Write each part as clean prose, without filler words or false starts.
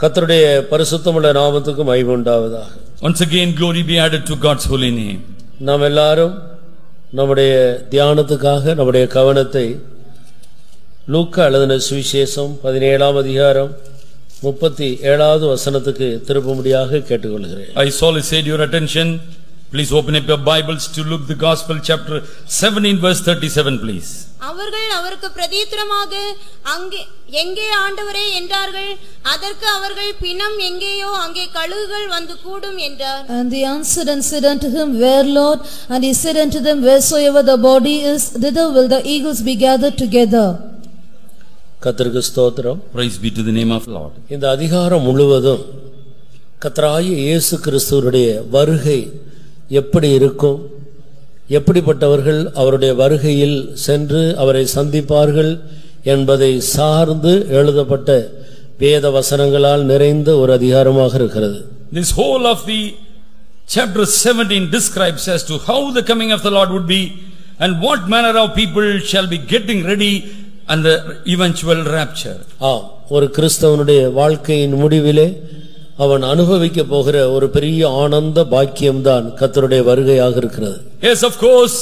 கர்த்தருடைய பரிசுத்தமுள்ள நாமத்துக்கு மகிமை உண்டாவதாக. Once again glory be added to God's holy name. நாம் எல்லாரும் நம்முடைய தியானத்துக்காக நம்முடைய கவனத்தை லூக்கா எழுதின சுவிசேஷம் 17ஆம் அதிகாரம் 37வது வசனத்துக்கு திருப்பும்படியாக கேட்டுக்கொள்கிறேன். I solicit your attention. Please open up your Bibles to Luke the Gospel chapter 17 verse 37 please. அவர்கள் அவருக்கு பிரதியுத்தரமாக எங்கே ஆண்டவரே என்றார்கள். அதற்கு அவர்கள் பிணம் எங்கேயோ அங்கே கழுகுகள் வந்து கூடும் என்றார். And they answered and said unto him, Where, Lord? And he said unto them, Wheresoever the body is, thither will the eagles be gathered together. கர்த்தருக்கு ஸ்தோத்திரம். Praise be to the name of the Lord. இந்த அதிகாரம் முழுவதும் கர்த்தராகிய இயேசு கிறிஸ்துவுடைய வருகை எப்படி இருக்கும், எப்படிப்பட்டவர்கள் அவருடைய வருகையில் சென்று அவரை சந்திப்பார்கள் என்பதை சார்ந்து எழுதப்பட்ட வேத வசனங்களால் நிறைந்த ஒரு அதிகாரமாக இருக்கிறது. This whole of the chapter 17 describes as to how the coming of the Lord would be and what manner of people shall be getting ready and the eventual rapture. ஒரு கிறிஸ்தவனுடைய வாழ்க்கையின் முடிவிலே அவன் அனுபவிக்க போகிற ஒரு பெரிய ஆனந்த பாக்கியம்தான் கர்த்தருடைய வருகையாக இருக்கிறது. Yes, of course,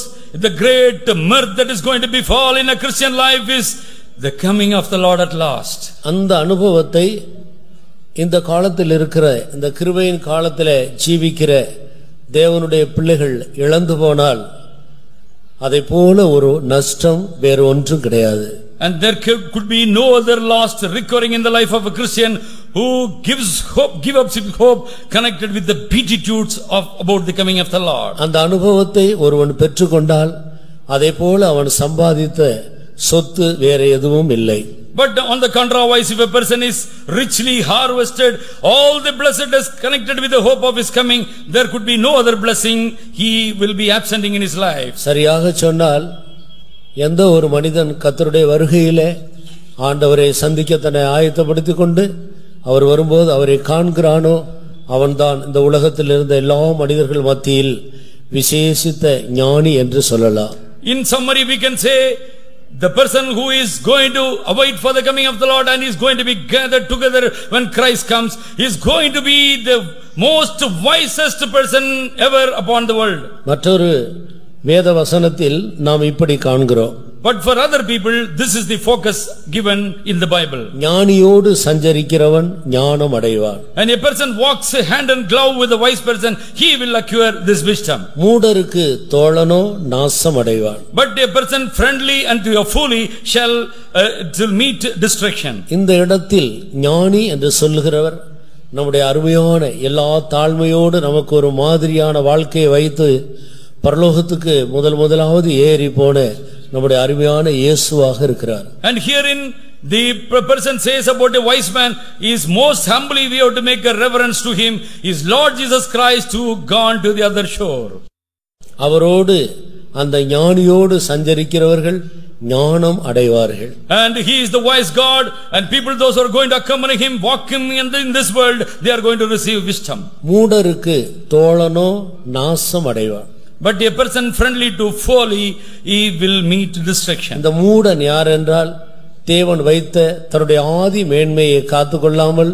the great mirth that is going to befall in a Christian life is the coming of the Lord at last. அந்த அனுபவத்தை இந்த காலத்தில் இருக்கிற இந்த கிருபையின் காலத்திலே ஜீவிக்கிற தேவனுடைய பிள்ளைகள் இழந்து போனால் அதை போல ஒரு நஷ்டம் வேறு ஒன்றும் கிடையாது. And there could be no other loss recurring in the life of a Christian who gives hope connected with the beatitudes about the coming of the Lord. அந்த அனுபவத்தை ஒருவன் பெற்றுக்கொண்டால் அதை போல அவன் சம்பாதித்த சொத்து வேற எதுவும் இல்லை. But on the contrary, if a person is richly harvested all the blessedness connected with the hope of his coming, there could be no other blessing he will be absenting in his life. சரியாக சொன்னால் எந்த ஒரு மனிதன் கர்த்தருடைய வருகையிலே ஆண்டவரை சந்திக்க தன்னை ஆயத்தப்படுத்திக் கொண்டு அவர் வரும்போது அவரை காண்கிறானோ அவன்தான் இந்த உலகத்தில் இருந்த எல்லா மனிதர்கள் மத்தியில் விசேஷித்த ஞானி என்று சொல்லலாம். In summary, we can say the person who is going to await for the coming of the Lord and is going to be gathered together when Christ comes is going to be the most wisest person ever upon the world. மற்றொரு வேத வசனத்தில் நாம் இப்படி காண்கிறோம். But for other people this is the focus given in the Bible. ஞானியோடு சஞ்சரிக்கிறவன் ஞானம் அடைவான். And a person walks hand in glove with a wise person, he will acquire this wisdom. மூடருக்கு தோழனோ நாசம் அடைவான். But a person friendly unto a fool shall meet destruction. இந்த இடத்தில் ஞானி என்று சொல்லுகிறவர் நம்முடைய அருமையான எல்லா தாழ்மையோடு நமக்கு ஒரு மாதிரியான வாழ்க்கையை வைத்து பரலோகத்துக்கு முதலாவது ஏறி போன நம்முடைய அருமையான இயேசுவாக இருக்கிறார். And herein the person says about a wise man is most humbly we have to make a reverence to him is Lord Jesus Christ who gone to the other shore. அவரோடு அந்த ஞானியோடு சஞ்சரிக்கிறவர்கள் ஞானம் அடைவார்கள். And he is the wise God and people those who are going to accompany him walk him in this world they are going to receive wisdom. மூடருக்கு தோழனோ நாசம் அடைவான். But a person friendly to folly he will meet destruction. இந்த மூடன் யார் என்றால் தேவன் வைத்த தன்னுடைய ஆதி மேன்மையை காத்துக்கொள்ளாமல்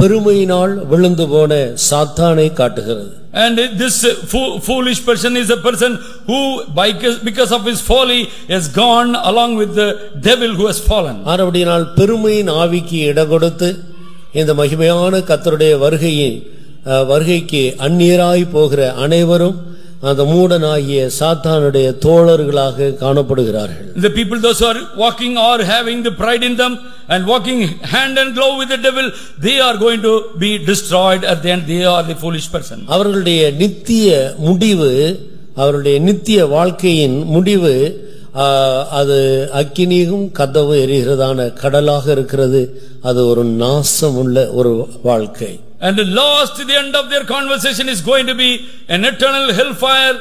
பெருமையினால் விழுந்து போன சாத்தானை காட்டுகிறது. And this foolish person is a person who because of his folly has gone along with the devil who has fallen. ஆனபடியால் பெருமையின் ஆவிக்கு இடம் கொடுத்து இந்த மகிமையான கர்த்தருடைய வருகைக்கு அந்நியராய் போகிற அனைவரும் அந்த மூடனாகிய சாத்தானுடைய தோழர்களாக காணப்படுகிறார்கள். The people those who are walking or having the pride in them and walking hand in glove with the devil, they are going to be destroyed at the end. They are the foolish person. அவர்களுடைய நித்திய முடிவு, அவருடைய நித்திய வாழ்க்கையின் முடிவு அது அக்கினியும் கதவு எரிகிறதான கடலாக இருக்கிறது. அது ஒரு நாசமுள்ள ஒரு வாழ்க்கை. And the last, the end of their conversation is going to be an eternal hellfire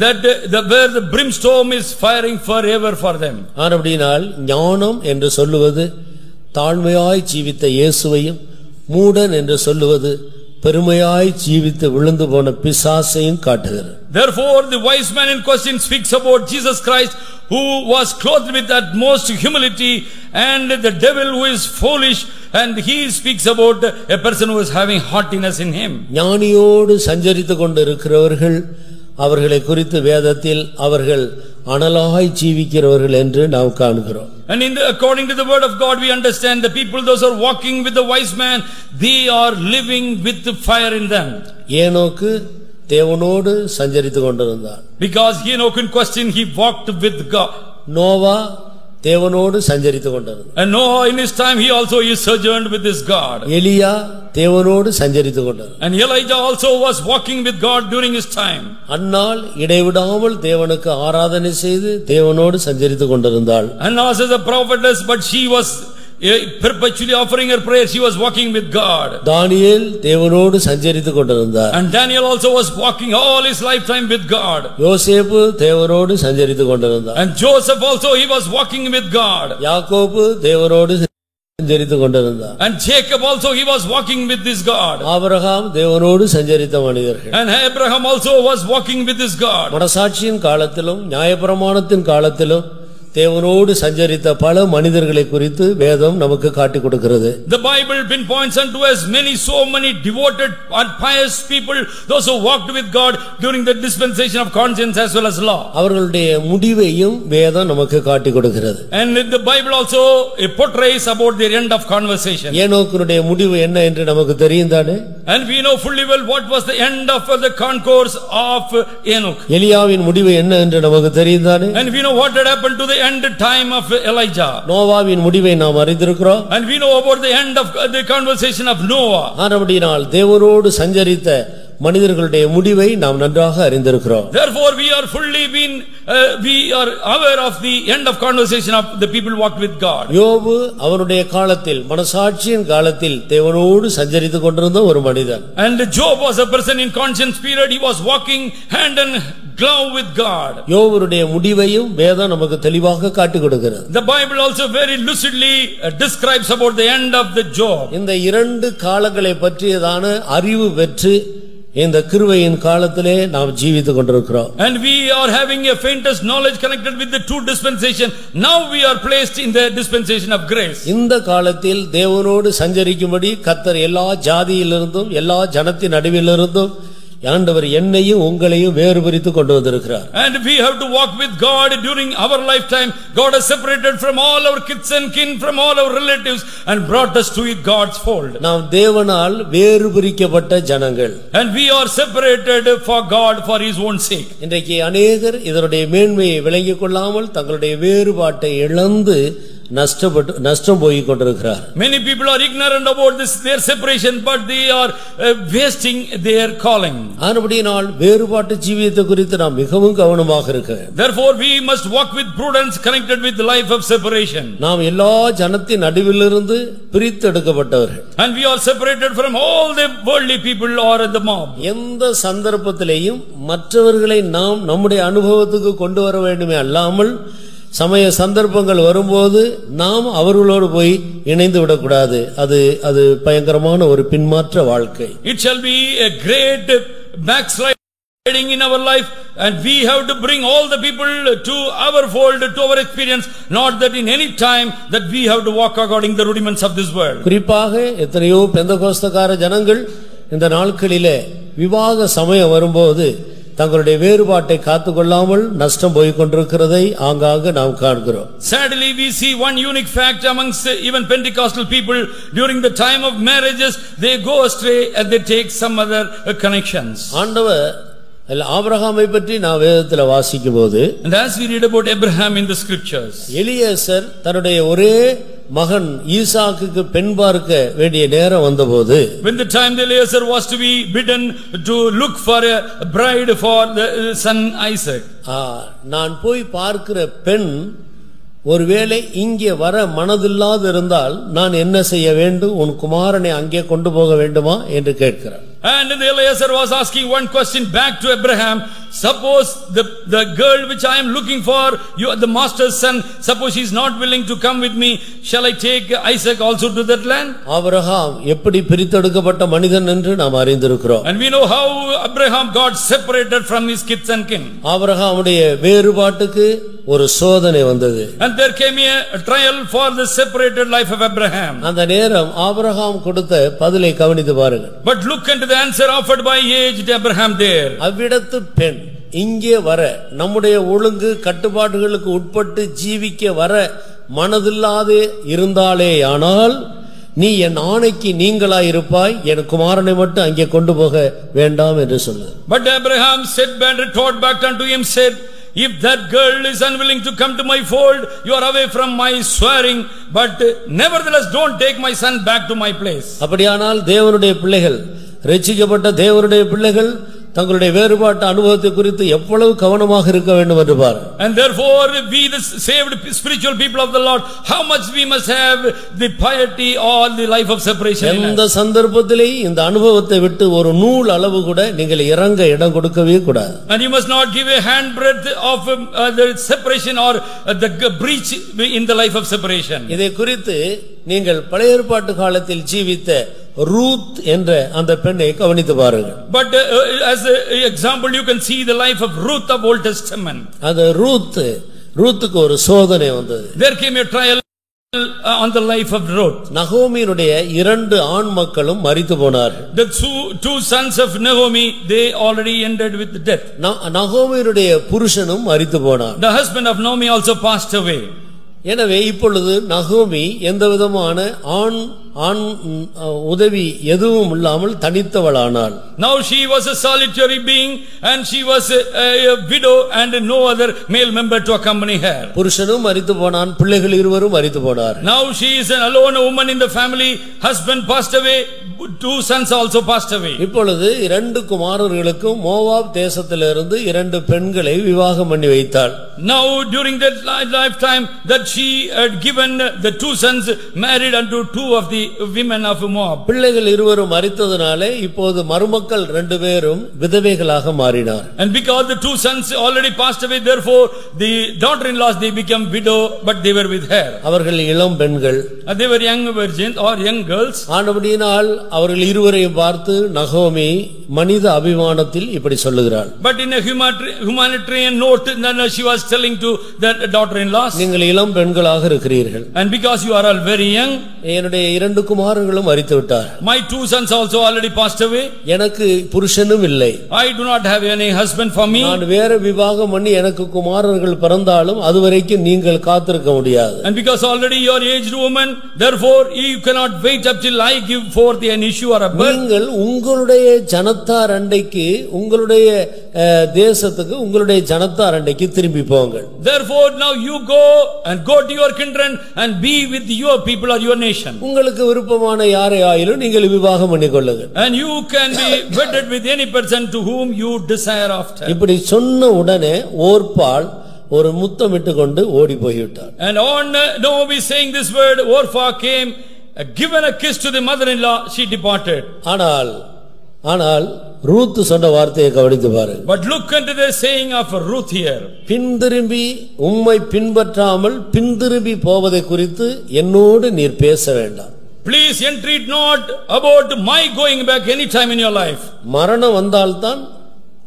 that where the brimstone is firing forever for them. ஆனபடியால் ஞானம் என்று சொல்லுவது தாழ்மையாய் ஜீவித்த இயேசுவையும் மூடன் என்று சொல்லுவது பெருமையாய் ஜீவித்து விழுந்து போன பிசாசையும் காட்டுகிறது. Therefore the wise man in question speaks about Jesus Christ who was clothed with that most humility and the devil who is foolish, and he speaks about a person who is having haughtiness in him. ஞானியோடு சஞ்சரித்துக் கொண்டிருக்கிறவர்கள் அவர்களை குறித்து வேதத்தில் அவர்கள் அனலாய் ஜீவிக்கிறவர்கள் என்று நாம் காண்கிறோம். And according to the word of God, we understand the people, those who are walking with the wise man, they are living with the fire in them. ஏனோக்கு தேவனோடு சஞ்சரித்துக் கொண்டிருந்தார். Because Enoch in question, he walked with God. Noah தேவனோடு சஞ்சரித்துக் கொண்டிருந்தார். And Noah in his time, he also is sojourned with his God. எலியா தேவனோடு சஞ்சரித்துக் கொண்டிருந்தார். And Elijah also was walking with God during his time. அன்னாள் இடைவிடாமல் தேவனுக்கு ஆராதனை செய்து தேவனோடு சஞ்சரித்துக் கொண்டிருந்தாள். And as a prophetess, but she was perpetually offering her prayer. She was walking with God. தானியேல் தேவனோடு சஞ்சரித்துக் கொண்டிருந்தார். And Daniel also was walking all his lifetime with God. யோசேப்பு தேவனோடு சஞ்சரித்துக் கொண்டிருந்தார். And Joseph also, he was walking with God. யாக்கோபு தேவனோடு சஞ்சரித்துக் கொண்டிருந்தார். And Jacob also, he was walking with this God. Abraham தேவனோடு சஞ்சரித்த மனிதர்கள். And Abraham also was walking with this God. மனசாட்சியின் காலத்திலும் நியாயப்பிரமாணத்தின் காலத்திலும் தேவனோடு சஞ்சரித்த பல மனிதர்களை குறித்து வேதம் நமக்கு காட்டிக் கொடுக்கிறது. The Bible pinpoints unto us so many devoted and pious people, those who walked with God during the dispensation of conscience as well as law. அவர்களுடைய முடிவையும் வேதம் நமக்கு காட்டிக் கொடுக்கிறது. And the Bible also portrays about their end of conversation. ஏனோக்குடைய முடிவு என்ன என்று நமக்கு தெரியும் தானே? And we know fully well what was the end of the concourse of Enoch. எலியாவின் முடிவு என்ன என்று நமக்கு தெரியும் தானே? And we know what had happened to the end time of Elijah. நோவாவின் முடிவை நாம் அறிந்திருக்கிறோம். And we know about the end of the conversation of Noah. ஆனபடியால் தேவனோடு சஞ்சரித்த மனிதர்களுடைய முடிவை நாம் நன்றாக அறிந்திருக்கிறோம். Therefore we are we are aware of the end of conversation of the people walked with God. யோபு அவனுடைய காலத்தில் மனசாட்சியின் காலத்தில் தேவனோடு சஞ்சரித்துக் கொண்டிருந்த ஒரு மனிதன். And Job was a person in conscience period. He was walking hand in glove with God. யோபுடைய முடிவையும் வேதம் நமக்கு தெளிவாக காட்டிக் கொடுக்கிறது. The Bible also very lucidly describes about the end of the Job. இந்த இரண்டு காலங்களை பற்றியதான அறிவு பெற்று இந்த கிருபையின் காலத்திலே நாம் ஜீவித்துக் கொண்டிருக்கிறோம். And we are having a faintest knowledge connected with the two dispensation. Now we are placed in the dispensation of grace. இந்த காலத்தில் தேவனோடு சஞ்சரிக்கும்படி கர்த்தர் எல்லா ஜாதியிலிருந்தும் எல்லா ஜனத்தின் நடுவிலிருந்தும் ஆண்டவர் என்னையும் உங்களையும் வேறுபிரித்து கொண்டு வந்திருக்கிறார். And we have to walk with God during our lifetime. God has separated from all our kids and kin, from all our relatives, and brought us to God's fold. நாம் தேவனால் வேறுபிரிக்கப்பட்ட ஜனங்கள். And we are separated for God for His own sake. இன்றைக்கு अनेகர் இதனுடைய மேன்மையை விளங்கிக் கொள்ளாமல் தங்களுடைய வேறுபாட்டை இழந்து நஷ்டம் போய் கொண்டிருக்கிறார். Many people are ignorant about this their separation, but they are wasting their calling. ஆனபடியால் வேறுபாட்டு ஜீவியத்தை குறித்து நாம் மிகவும் கவனமாக இருக்க வேண்டும். Therefore we must walk with prudence connected with the life of separation. நாம் எல்லா ஜனத்தின் நடுவிலிருந்து பிரித்து எடுக்கப்பட்டவர்கள். And we are separated from all the worldly people or the mob. எந்த சந்தர்ப்பத்திலேயும் மற்றவர்களை நாம் நம்முடைய அனுபவத்துக்கு கொண்டு வர வேண்டுமே அல்லாமல் சமய சந்தர்ப்பங்கள் வரும்போது நாம் அவர்களோடு போய் இணைந்து விடக்கூடாது. அது பயங்கரமான ஒரு பின்மாற்ற வாழ்க்கை. It shall be a great backsliding in our life, and we have to bring all the people to our fold, to our experience, not that in any time that we have to walk according to the rudiments of this world. குறிப்பாக எத்தனையோ பெந்தகோஸ்தக்கார ஜனங்கள் இந்த நாட்களிலே விவாக சமயம் வரும்போது தங்களுடைய வேறுபாட்டை காத்துக்கொள்ளாமல் நஷ்டம் போய் கொண்டிருக்கிறதை ஆங்காங்க நாம் காண்கிறோம். Sadly we see one unique fact amongst even Pentecostal people. During the time of marriages they go astray and they take some other connections. ஆண்டவர் ஆபிரகாமை பற்றி நான் வேதத்துல வாசிக்கும்போது, and as we read about Abraham in the scriptures, Eliezer தன்னுடைய ஒரே மகன் ஈசாக்குக்கு பெண் பார்க்க வேண்டிய நேரம் வந்தபோது, when the time Eliezer was to be bidden to look for a bride for the son Isaac, நான் போய் பார்க்கிற பெண் ஒருவேளை இங்கே வர மனதில்லாது இருந்தால் நான் என்ன செய்ய வேண்டும், உன் குமாரனை அங்கே கொண்டு போக வேண்டுமா என்று கேட்கிறார். And Eliezer was asking one question back to Abraham, suppose the girl which I am looking for, you are the master's son, suppose he is not willing to come with me, shall I take Isaac also to that land? Abraham எப்படி பிரித்தெடுக்கப்பட்ட மனிதன் என்று நாம் அறிந்திருக்கிறோம். And we know how Abraham got separated from his kids and kin. ஆபிரகாமுடைய வேறுபாட்டுக்கு ஒரு சோதனை வந்தது. And there came a trial for the separated life of Abraham. அந்த நேரம் ஆபிரகாம் கொடுத்த பதிலை கவனித்து பாருங்கள். But look into the answer offered by aged Abraham there. அவ்விடத்து பெண் இங்கே வர, நம்முடைய ஒழுங்கு கட்டுப்பாடுகளுக்கு உட்பட்டு ஜீவிக்க வர மனதில்லாதே இருந்தாலேயானால் நீ என் ஆணைக்கு நீங்களாயிருப்பாய், என் குமாரனை மட்டும் அங்கே கொண்டு போக வேண்டாம் என்று சொன்னார். But Abraham said and retort back unto him, said, if that girl is unwilling to come to my fold, you are away from my swearing, but nevertheless don't take my son back to my place. அப்படியானால் தேவனுடைய பிள்ளைகள், ரட்சிக்கப்பட்ட தேவனுடைய பிள்ளைகள் தங்களுடைய வேறுபாட்டு அனுபவத்தை குறித்து எவ்வளவு கவனமாக இருக்க வேண்டும் என்று பார். And therefore we the saved spiritual people of the Lord, how much we must have the piety or the life of separation. எந்த சந்தர்ப்பத்திலே இந்த அனுபவத்தை விட்டு ஒரு நூல் அளவு கூட நீங்கள் இறங்க இடம் கொடுக்கவே கூடாது. And you must not give a handbreadth of the separation or the breach in the life of separation. இதை குறித்து நீங்கள் பழைய ஏற்பாட்டு காலத்தில் ஜீவித்த ரூத் என்ற அந்த பெண்ணை கவனித்து பாருங்கள். But as an example you can see the life of Ruth of Old Testament. அந்த ரூத்துக்கு ஒரு சோதனை வந்தது. There came a trial on the life of Ruth. நகோமியினுடைய 2 ஆண் மக்களும் மரித்து போனார்கள். The two sons of Naomi, they already ended with death. நகோமியினுடைய புருஷனும் மரித்து போனார். The husband of Naomi also passed away. எனவே இப்பொழுது நகோமி எந்த விதமான ஆண் உதவி எதுவும் இல்லாமல் தனித்தவளானாள். Now she was a solitary being and she was a widow and no other male member to accompany her. புருஷனும் மரித்து போனான், பிள்ளைகள் இருவரும் மரித்து போனார். Now she is an alone woman in the family, husband passed away, 2 sons also passed away. இப்பொழுது 2 குமாரர்களுக்கும் Moab தேசத்திலிருந்து 2 பெண்களை விவாகம் பண்ணி வைத்தாள். Now during that lifetime that she had given the 2 sons married unto 2 of the women of Moab. பிள்ளைகள் இருவரும் மரித்ததனாலே இப்போது மருமக்கள் 2 பேரும் விதவைகளாக மாறினார். And because the 2 sons already passed away, therefore the daughter-in-laws they became widow, but they were with her. அவர்கள் இளம் பெண்கள். They were young virgins or young girls. ஆனபடியினால் அவர்கள் இருவரையும் பார்த்து நகோமி மனித அபிமானத்தில் இப்படி சொல்லுகிறாள். But in a humanitarian note, then she was telling to the daughter-in-laws, நீங்கள் இளம் பெண்களாக இருக்கிறீர்கள். and because you are all very young, என்னுடைய 2 குமாரர்களும் மரித்து விட்டார். my 2 sons also already passed away. எனக்கு புருஷனும் இல்லை. I do not have any husband for me. நான் வேற விவாகம் பண்ணி எனக்கு குமாரர்கள் பிறந்தாலும் அதுவரைக்கும் நீங்கள் காத்திருக்க முடியாது. And because already you are aged woman, therefore you cannot wait up till I give forth an issue or a birth. நீங்கள் உங்களுடைய ஜனத்தார் அண்டைக்கு, உங்களுடைய தேசத்துக்கு, உங்களுடைய ஜனத்தார் அண்டைக்கு திரும்பி போங்கள். Therefore now you go to your kindred and be with your people or your nation. உங்களுக்கு விருப்பமான யாரை ஆயிலும் நீங்கள் விவாகம் பண்ணிக்கொள்ளுங்கள். And you can be wedded with any person to whom you desire after. இப்படி சொன்ன உடனே ஓர்பாள் ஒரு முத்தமிட்டு கொண்டு ஓடி போய்விட்டார். And on Naomi saying this word, Orpah came, given a kiss to the mother-in-law, she departed. ஆனால் ரூத் சொன்ன வார்த்தையை கவனித்து பாருங்க. But look into the saying of Ruth here. பின்திரும்பி உம்மை பின்பற்றாமல் பின்திரும்பி போவதை குறித்து என்னோடு நீர் பேச வேண்டாம். Please entreat not about my going back any time in your life.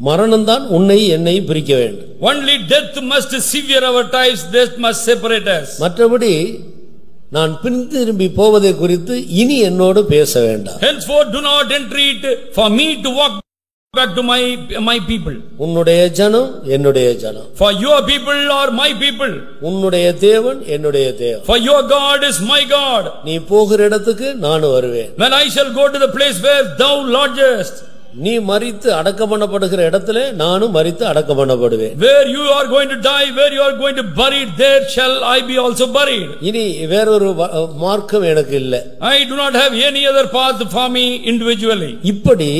மரணம்தான் உன்னை என்னை பிரிக்க வேண்டும். Only death must sever our ties, death must separate us. மற்றபடி நான் பின்திரும்பி போவதை குறித்து இனி என்னோடு பேச வேண்டாம். Henceforth do not entreat for me to walk back to my people. உன்னுடைய ஜனம் என்னுடைய ஜனம். For your people are my people. உன்னுடைய தேவன் என்னுடைய தேவன். For your God is my God. நீ போகிற இடத்துக்கு நான் வருவேன். When I shall go to the place where thou lodgest. நீ மரித்து அடக்கம் பண்ணப்படுகிற இடத்திலே நானும் மரித்து அடக்கம் பண்ணப்படுவேன். Where you are going to die, where you are going to bury, there shall I be also buried. இனி வேறொரு மார்க்கம் எனக்கு இல்லை. I do not have any other path for me individually. இப்படி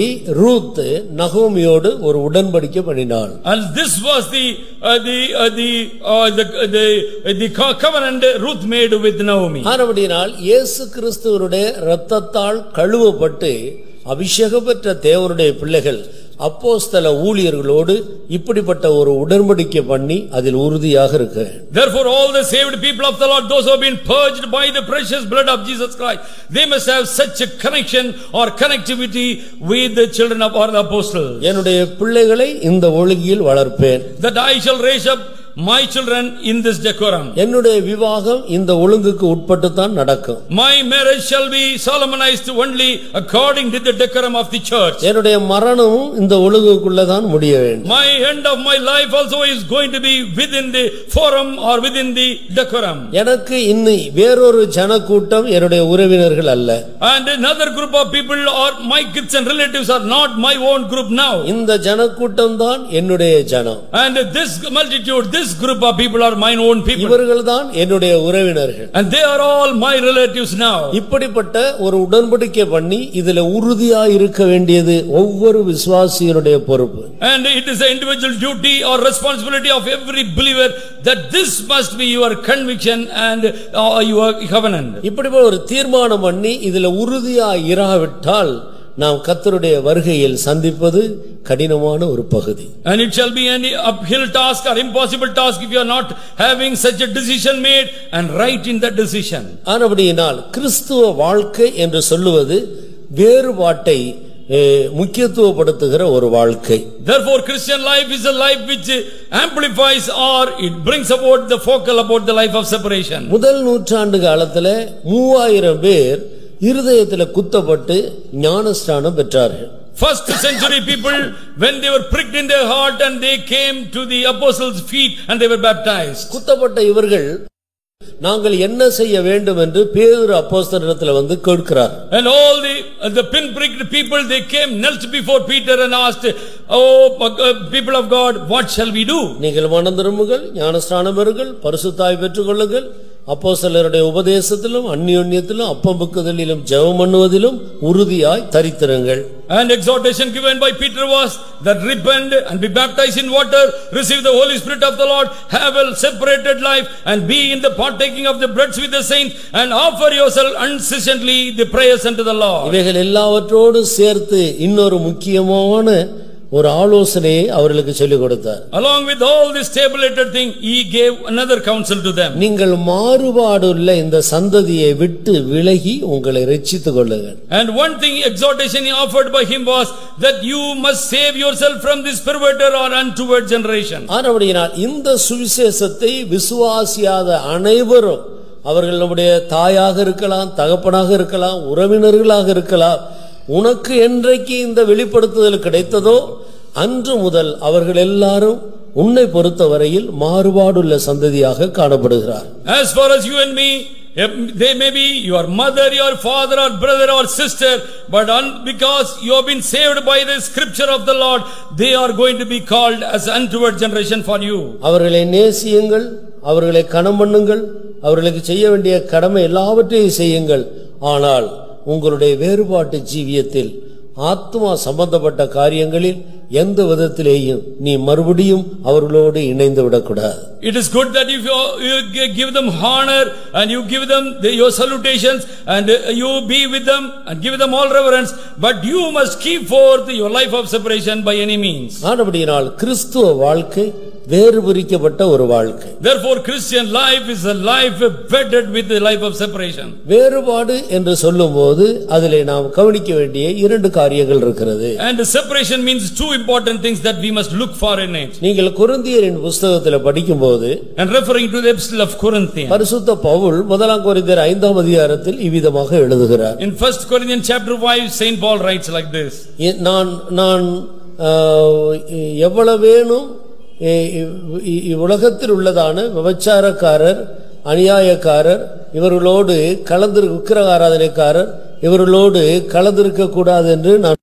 ரூத் நகோமியோடு ஒரு உடன்படிக்கை பண்ணினாள். And this was the covenant Ruth made with Naomi. ஆனபடியால் இயேசு கிறிஸ்துவினுடைய இரத்தத்தால் கழுவப்பட்டு அபிஷேகம் பெற்ற தேவனுடைய பிள்ளைகள் அப்போஸ்தல ஊழியர்களோடு இப்படிப்பட்ட ஒரு உடன்படிக்கை பண்ணி அதில் உறுதியாக இருக்க. Therefore all the saved people of the Lord, those who have been purged by the precious blood of Jesus Christ, they must have such a connection or connectivity with the children of or the apostles. என்னுடைய பிள்ளைகளை இந்த ஒழுங்கில் வளர்ப்பேன். That I shall raise up my children in this decorum. என்னுடைய விவாகம் இந்த ஒழுங்குக்கு உட்பட்டு தான் நடக்கும். My marriage shall be solemnized only according to the decorum of the church. என்னுடைய மரணமும் இந்த ஒழுங்குக்குள்ள தான் முடிய வேண்டும். My end of my life also is going to be within the forum or within the decorum. எனக்கு இன்னி வேறொரு ஜனக்கூட்டம் என்னுடைய உறவினர்கள் அல்ல. And another group of people or my kids and relatives are not my own group now. இந்த ஜனக்கூட்டம் தான் என்னுடைய ஜனம். And this multitude, this group of people are mine own people. இவர்கள் தான் என்னுடைய உறவினர்கள். And they are all my relatives now. இப்படிப்பட்ட ஒரு உடன்படிக்கை பண்ணி இதிலே உறுதியாக இருக்க வேண்டியது ஒவ்வொரு விசுவாசியினுடைய பொறுப்பு. And it is the individual duty or responsibility of every believer that this must be your conviction and your covenant. இப்படிப்பட்ட ஒரு தீர்மானம் பண்ணி இதிலே உறுதியாக இராவிட்டால் நாம் கர்த்தருடைய வருகையில் சந்திப்பது கடினமான ஒரு பகுதி. And it shall be an uphill task or impossible task if you are not having such a decision made and right in that decision. ஆனபடியினால் கிறிஸ்துவ வாழ்க்கை என்று சொல்லுவது வேறுபாட்டை முக்கியத்துவப்படுத்துகிற ஒரு வாழ்க்கை. Therefore Christian life is a life which amplifies or it brings about the focal about the life of separation. முதல் நூற்றாண்டு காலத்துல 3000 பேர் இருதயத்திலே குத்தப்பட்டு ஞானஸ்நானம் பெற்றார்கள். First century people, when they were pricked in their heart and they came to the apostles' feet and they were baptized. குத்தப்பட்ட இவர்கள் நாங்கள் என்ன செய்ய வேண்டும் என்று பேதுரு அப்போஸ்தலரிடத்தில் வந்து கேட்கிறார். And all the pin-pricked people, they came, knelt before Peter and asked, "Oh people of God, what shall we do?" நீங்கள் மனம் திரும்புங்கள், ஞானஸ்நானம் பெறுங்கள், பரிசுத்தாய் பெற்றுக்கொள்ளுங்கள், அப்போஸ்தலருடைய உபதேசத்திலும் அந்யோன்யத்திலும் அப்பம்புக்குதலிலும் ஜெபம் பண்ணுவதிலும் உறுதியாய் தரித்திருங்கள். And exhortation given by Peter was that repent and be baptized in water, receive the Holy Spirit of the Lord, have a separated life and be in the partaking of the breads with the saints and offer yourself unceasingly the prayers unto the Lord. இவைகள் எல்லாவற்றோடு சேர்த்து இன்னொரு முக்கியமான ஒரு ஆலோசனையை அவர்களுக்கு சொல்லிக் கொடுத்தார். Along with all this tabulated thing, he gave another counsel to them. நீங்கள் மாறுபாடுள்ள இந்த சந்ததியை விட்டு விலகி உங்களை ரட்சித்துக் கொள்ளுங்கள். And one thing exhortation he offered by him was that you must save yourself from this perverted or untoward generation. ஆனபடியால் இந்த சுவிசேஷத்தை விசுவாசியாத அனைவரும் அவர்கள் நம்முடைய தாயாக இருக்கலாம், தகப்பனாக இருக்கலாம், உறவினர்களாக இருக்கலாம், உனக்கு என்றைக்கு இந்த வெளிப்படுத்துதல் கிடைத்ததோ அன்று முதல் அவர்கள் எல்லாரும் உன்னை பொறுத்தவரையில் மாறுபாடுள்ள சந்ததியாக காணப்படுகிறார். As far as you and me, they may be your mother, your father, or brother, or sister, but because you have been saved by the scripture of the Lord, they are going to be called as untoward generation for you. அவர்களை நேசியுங்கள், அவர்களை கனம் பண்ணுங்கள், அவர்களுக்கு செய்ய வேண்டிய கடமை எல்லாவற்றையும் செய்யுங்கள். ஆனால் உங்களுடைய வேறுபாட்டு ஜீவியத்தில் ஆத்மா சம்பந்தப்பட்ட காரியங்களில் எந்த விதத்திலேயும் நீ மறுபடியும் அவர்களோடு இணைந்து விடக்கூடாது. It is good that if you give them honor and you give them your salutations and you be with them and give them all reverence, but you must keep forth your life of separation by any means. ஆனபடியால் கிறிஸ்துவ வாழ்க்கை வேறு பிரிக்கப்பட்ட ஒரு வாழ்க்கை. Therefore Christian life is a life wedded with the life of separation. வேறுபாடு என்று சொல்லும்போது அதிலே நாம் கவனிக்க வேண்டிய இரண்டு காரியங்கள் இருக்கிறது. And the separation means two important things that we must look for in it. நீங்கள் கொரிந்தியரின் புத்தகத்தில் படிக்கும்போது and referring to the epistle of Corinthians, பரிசுத்த பவுல் முதலாம் கொரிந்தியர் 5ஆம் அதிகாரத்தில் இவ்விதமாக எழுதுகிறார். In 1 Corinthians chapter 5, Saint Paul writes like this. நான் எவ்வளவேனும் இவ்வுலகத்தில் உள்ளதான விபச்சாரக்காரர், அநியாயக்காரர், இவர்களோடு விக்கிரக ஆராதனைக்காரர் இவர்களோடு கலந்திருக்க கூடாது என்று நான்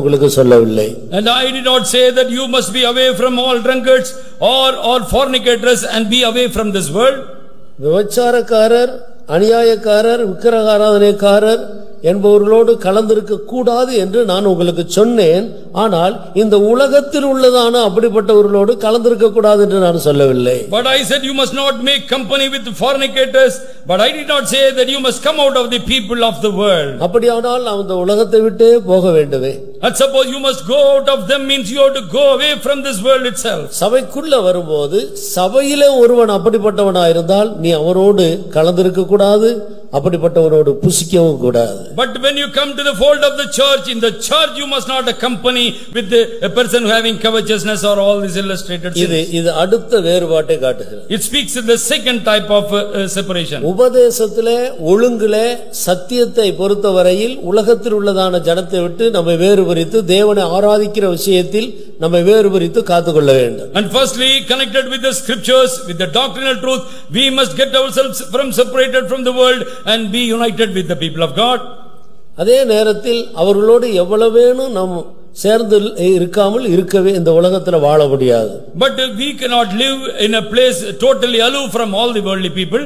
உங்களுக்கு சொல்லவில்லை. And I did not say that you must be away from all drunkards or fornicators and be away from this world. விபச்சாரக்காரர், அநியாயக்காரர், விக்கிரக ஆராதனைக்காரர் என்பவர்களோடு கலந்திருக்க கூடாது என்று நான் உங்களுக்கு சொன்னேன். ஆனால் இந்த உலகத்தில் உள்ளதான அப்படிப்பட்டவர்களோடு கலந்திருக்க கூடாது என்று நான் சொல்லவில்லை. But I said you must not make company with fornicators, but I did not say that you must come out of the people of the world. அப்படியானால் நாம் இந்த உலகத்தை விட்டே போக வேண்டுமே. And suppose you must go out of them means you have to go away from this world itself. சபைக்குள்ள வரும்போது சபையிலே ஒருவன் அப்படிப்பட்டவனா இருந்தால் நீ அவரோடு கலந்திருக்க கூடாது, அப்படிப்பட்டவரோடு புசிக்கவும் கூடாது. But when you come to the fold of the church, in the church you must not accompany with a person who having covetousness or all these illustrated sins. இது அடுத்த வேறுபாட்டை காட்டுகிறது. It speaks of the second type of separation. உபதேசத்திலே ஒழுங்கிலே சத்தியத்தை பொறுத்தவரையில் உலகத்தில் உள்ளதான ஜனத்தை விட்டு நம்மை வேறுபரித்து தேவனை ஆராதிக்கிற விஷயத்தில் நம்மை வேறுபரித்து காத்துக்கொள்ள வேண்டும். And firstly, connected with the scriptures, with the doctrinal truth, we must get ourselves separated from the world and be united with the people of God. அதே நேரத்தில் அவர்களோடு எவ்வளவேனும் நாம் சேர்ந்து இருக்காமல் இருக்கவே இந்த உலகத்தில் வாழ முடியாது. But we cannot live in a place totally aloof from all the worldly people.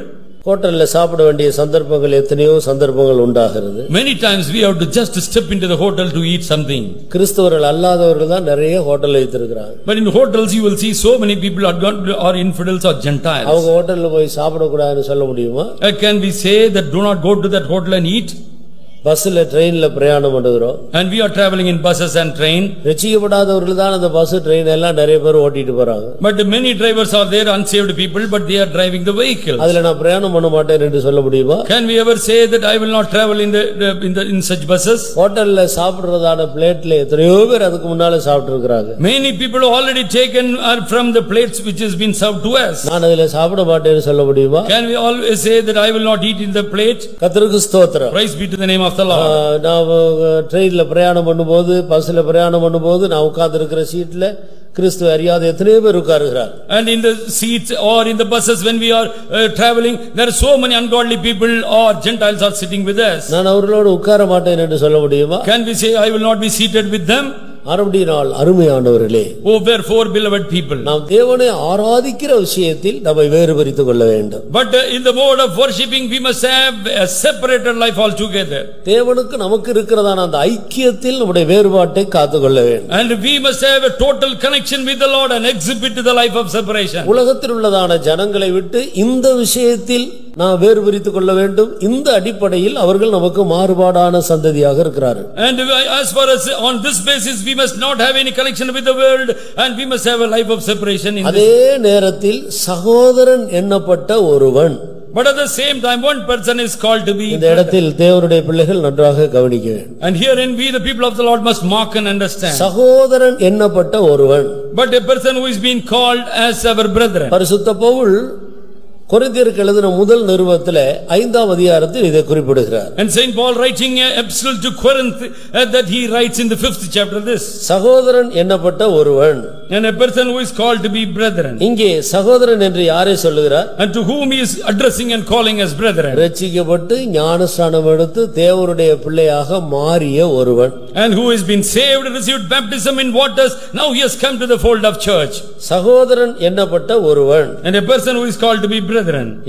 ஹோட்டல்ல சாப்பிட வேண்டிய சந்தர்ப்பங்கள் எத்தனையோ சந்தர்ப்பங்கள் உண்டாகிறது. Many times we have to just step into the hotel to eat something. கிறிஸ்தவர்கள் அல்லாதவர்கள் தான் நிறைய hotel வைத்திருக்கிறாங்க. But in hotels you will see so many people are infidels or Gentiles. அவங்க ஹோட்டல்ல போய் சாப்பிட கூடாதுன்னு சொல்ல முடியுமா? Can we say that do not go to that hotel and eat? பஸ்ல ட்ரெயின்ல பிரயாணம் பண்ணுகிறோம். And we are traveling in buses and train. ரட்சிக்கப்படாதவர்கள் தான் அந்த பஸ் ட்ரெயின் எல்லாம் நிறைய பேர் ஓட்டிட்டு போறாங்க. But many drivers are there, unsaved people, but they are driving the vehicles. அதுல நான் பிரயாணம் பண்ண மாட்டேன் என்று சொல்ல முடியுமா? Can we ever say that I will not travel in such buses? ஹோட்டல்ல சாப்பிடுறதான பிளேட்ல எத்தனையோ பேர் அதுக்கு முன்னால சாப்பிட்டு இருக்காங்க. Many people already taken are from the plates which has been served to us. நான் அதுல சாப்பிட மாட்டேன்னு சொல்ல முடியுமா? Can we always say that I will not eat in the plate? கர்த்தருக்கு ஸ்தோத்திரம். Praise be to the name of the Lord. நான் ட்ரெயின்ல பிரயாணம் பண்ணும்போது பஸ்ல பிரயாணம் பண்ணும்போது நான் உட்கார்ந்து இருக்கிற சீட்ல கிறிஸ்துவ அறியாத எத்தனை பேர் உட்காருகிறார். And in the seats or in the buses when we are traveling, there are so many ungodly people or Gentiles are sitting with us. நான் அவர்களோடு உட்கார மாட்டேன் என்று சொல்ல முடியுமா? Can we say I will not be seated with them? மறுபடியும் அருமையானவர்களே, Oh therefore beloved people, நாம் தேவனை ஆராதிக்கிற விஷயத்தில் நம்மை வேறுபரித்துக் கொள்ள வேண்டும். But in the mode of worshiping we must have a separated life altogether. தேவனுக்கு நமக்கு இருக்கிறதான அந்த ஐக்கியத்தில் நம்முடைய வேறுபாட்டை காத்துக்கொள்ள வேண்டும். And we must have a total connection with the Lord and exhibit the life of separation. உலகத்தில் உள்ளதான ஜனங்களை விட்டு இந்த விஷயத்தில் நாம் வேறுபரித்துக் கொள்ள வேண்டும். இந்த அடிப்படையில் அவர்கள் நமக்கு மாறுபாடான சந்ததியாக இருக்கிறார்கள். And as far as on this basis we must not have any connection with the world and we must have a life of separation in அதே நேரத்தில் சகோதரன் எண்ணப்பட்ட ஒருவன். But at the same time one person is called to be. இந்த இடத்தில் தேவனுடைய பிள்ளைகள் நன்றாக கவனிக்க வேண்டும். And herein we the people of the Lord must mark and understand. சகோதரன் எண்ணப்பட்ட ஒருவன். But a person who is being called as our brethren. பரிசுத்த பவுல் கொரிந்தியருக்கு எழுதின முதல் நிருபத்திலே 5ஆம் அதிகாரத்தில் இதை குறிப்பிடுகிறார். And Saint Paul writing an epistle to Corinth that he writes in the 5th chapter this. சகோதரன் எண்ணப்பட்ட ஒருவன். And a person who is called to be brethren. இங்கே சகோதரன் என்று யாரை சொல்லுகிறார்? And to whom he is addressing and calling as brethren. ரட்சிக்கப்பட்டு ஞானஸ்நானம் எடுத்து தேவனுடைய பிள்ளையாக மாறிய ஒருவன். And who has been saved, received baptism in waters, now he has come to the fold of church. சகோதரன் எண்ணப்பட்ட ஒருவன். And a person who is called to be brethren.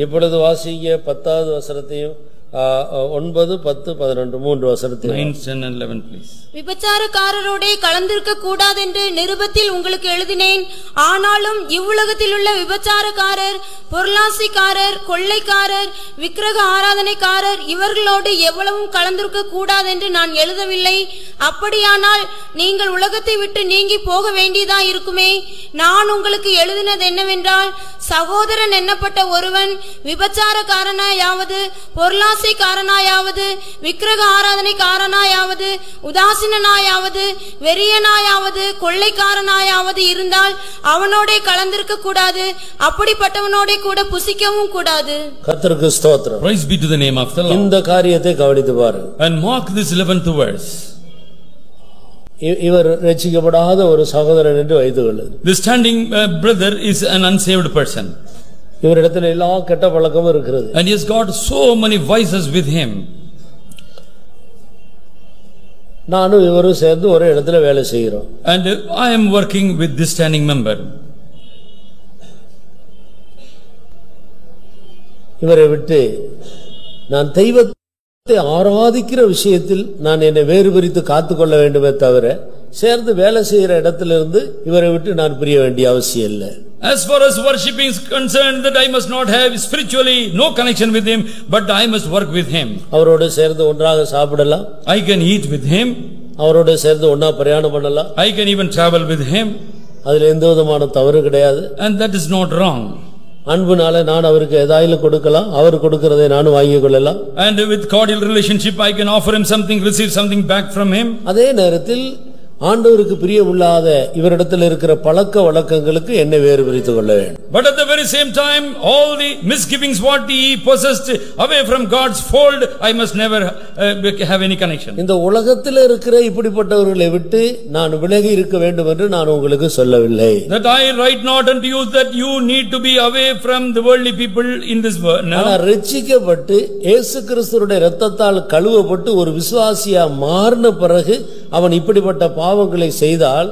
இப்பொழுது வாசிங்க 10வது வசனத்தையும் 9, 10, 11 3 வசனத்தையும் 9, 10 and 11 please. விபச்சாரக்காரரோடே கலந்திருக்க கூடாதென்று நிருபத்தில் உங்களுக்கு எழுதினேன். ஆனாலும் இவ்வுலகத்தில் உள்ள விபச்சாரக்காரர், பொருளாசிக்காரர், கொள்ளைக்காரர், விக்கிரக ஆராதனைக்காரர் இவர்களோடு எவ்வளவும் கலந்திருக்க கூடாதென்று நான் எழுதவில்லை. அப்படியானால் நீங்கள் உலகத்தை விட்டு நீங்கி போக வேண்டியதா இருக்குமே. நான் உங்களுக்கு எழுதினது என்னவென்றால், சகோதரன் எண்ணப்பட்ட ஒருவன் விபச்சாரக்காரனாயாவது, பொருளாசைக்காரனாயாவது, விக்கிரக ஆராதனைக்காரனாயாவது, உதாசீனாயாவது, வெறியனாயாவது, கொள்ளைக்காரனாயாவது இருந்தால் அவனோடே கலந்திருக்க கூடாது. அப்படிப்பட்டவனோடே கூட புசிக்கவும் கூடாது. கர்த்தருக்கு ஸ்தோத்திரம். Praise be to the name of the Lord. இந்த காரியத்தை கவனித்து பாருங்க. And mark this 11th verse. இவர் ரட்சிக்கப்படாத ஒரு சகோதரன் என்று வைத்துக் கொள்ளுது. The standing brother is an unsaved person. இவரிடத்தில் எல்லா கெட்ட பழக்கமும் இருக்கிறது. And he has got so many vices with him. நானும் இவரும் சேர்ந்து ஒரு இடத்துல வேலை செய்கிறோம். And I am working with this standing member. இவரை விட்டு நான் தெய்வத்தை ஆராதிக்கிற விஷயத்தில் நான் என்னை வேறுபரித்து காத்துக்கொள்ள வேண்டுமே தவிர சேர்ந்து வேலை செய்கிற இடத்திலிருந்து இவரை விட்டு நான் பிரிய வேண்டிய அவசியம் இல்லை. As far as worshiping is concerned, that I must not have spiritually no connection with him, but I must work with him. அவரோடு சேர்ந்து ஒன்றாக சாப்பிடலாம். I can eat with him. அவரோட சேர்ந்து ஒண்ணா பிரயாணம் பண்ணலாம். I can even travel with him. அதுல எந்த விதமான தவறு கிடையாது. And that is not wrong. அன்புனால நான் அவருக்கு ஏதாயிலும் கொடுக்கலாம், அவர் கொடுக்கிறதை நானும் வாங்கிக் கொள்ளலாம். And with cordial relationship I can offer him something, receive something back from him. அதே நேரத்தில் ஆண்டவருக்கு பிரியமில்லாத இவரிடத்தில் இருக்கிற பழக்க வழக்கங்களுக்கு என்ன வேறு பிரித்து கொள்ள வேண்டும். But at the very same time, all the misgivings what he possessed away from God's fold, I must never have any connection. இந்த உலகத்தில் இருக்கிற இப்படிப்பட்டவர்களை விட்டு நான் விலகி இருக்க வேண்டும் என்று நான் உங்களுக்கு சொல்லவில்லை. That I write not unto you that you need to be away from the worldly people in this world. No. நான் ரட்சிக்கப்பட்டு இயேசு கிறிஸ்துவின் இரத்தத்தால் கழுவப்பட்டு ஒரு விசுவாசியா மாறின பிறகு அவன் இப்படிப்பட்ட பாவங்களை செய்தால்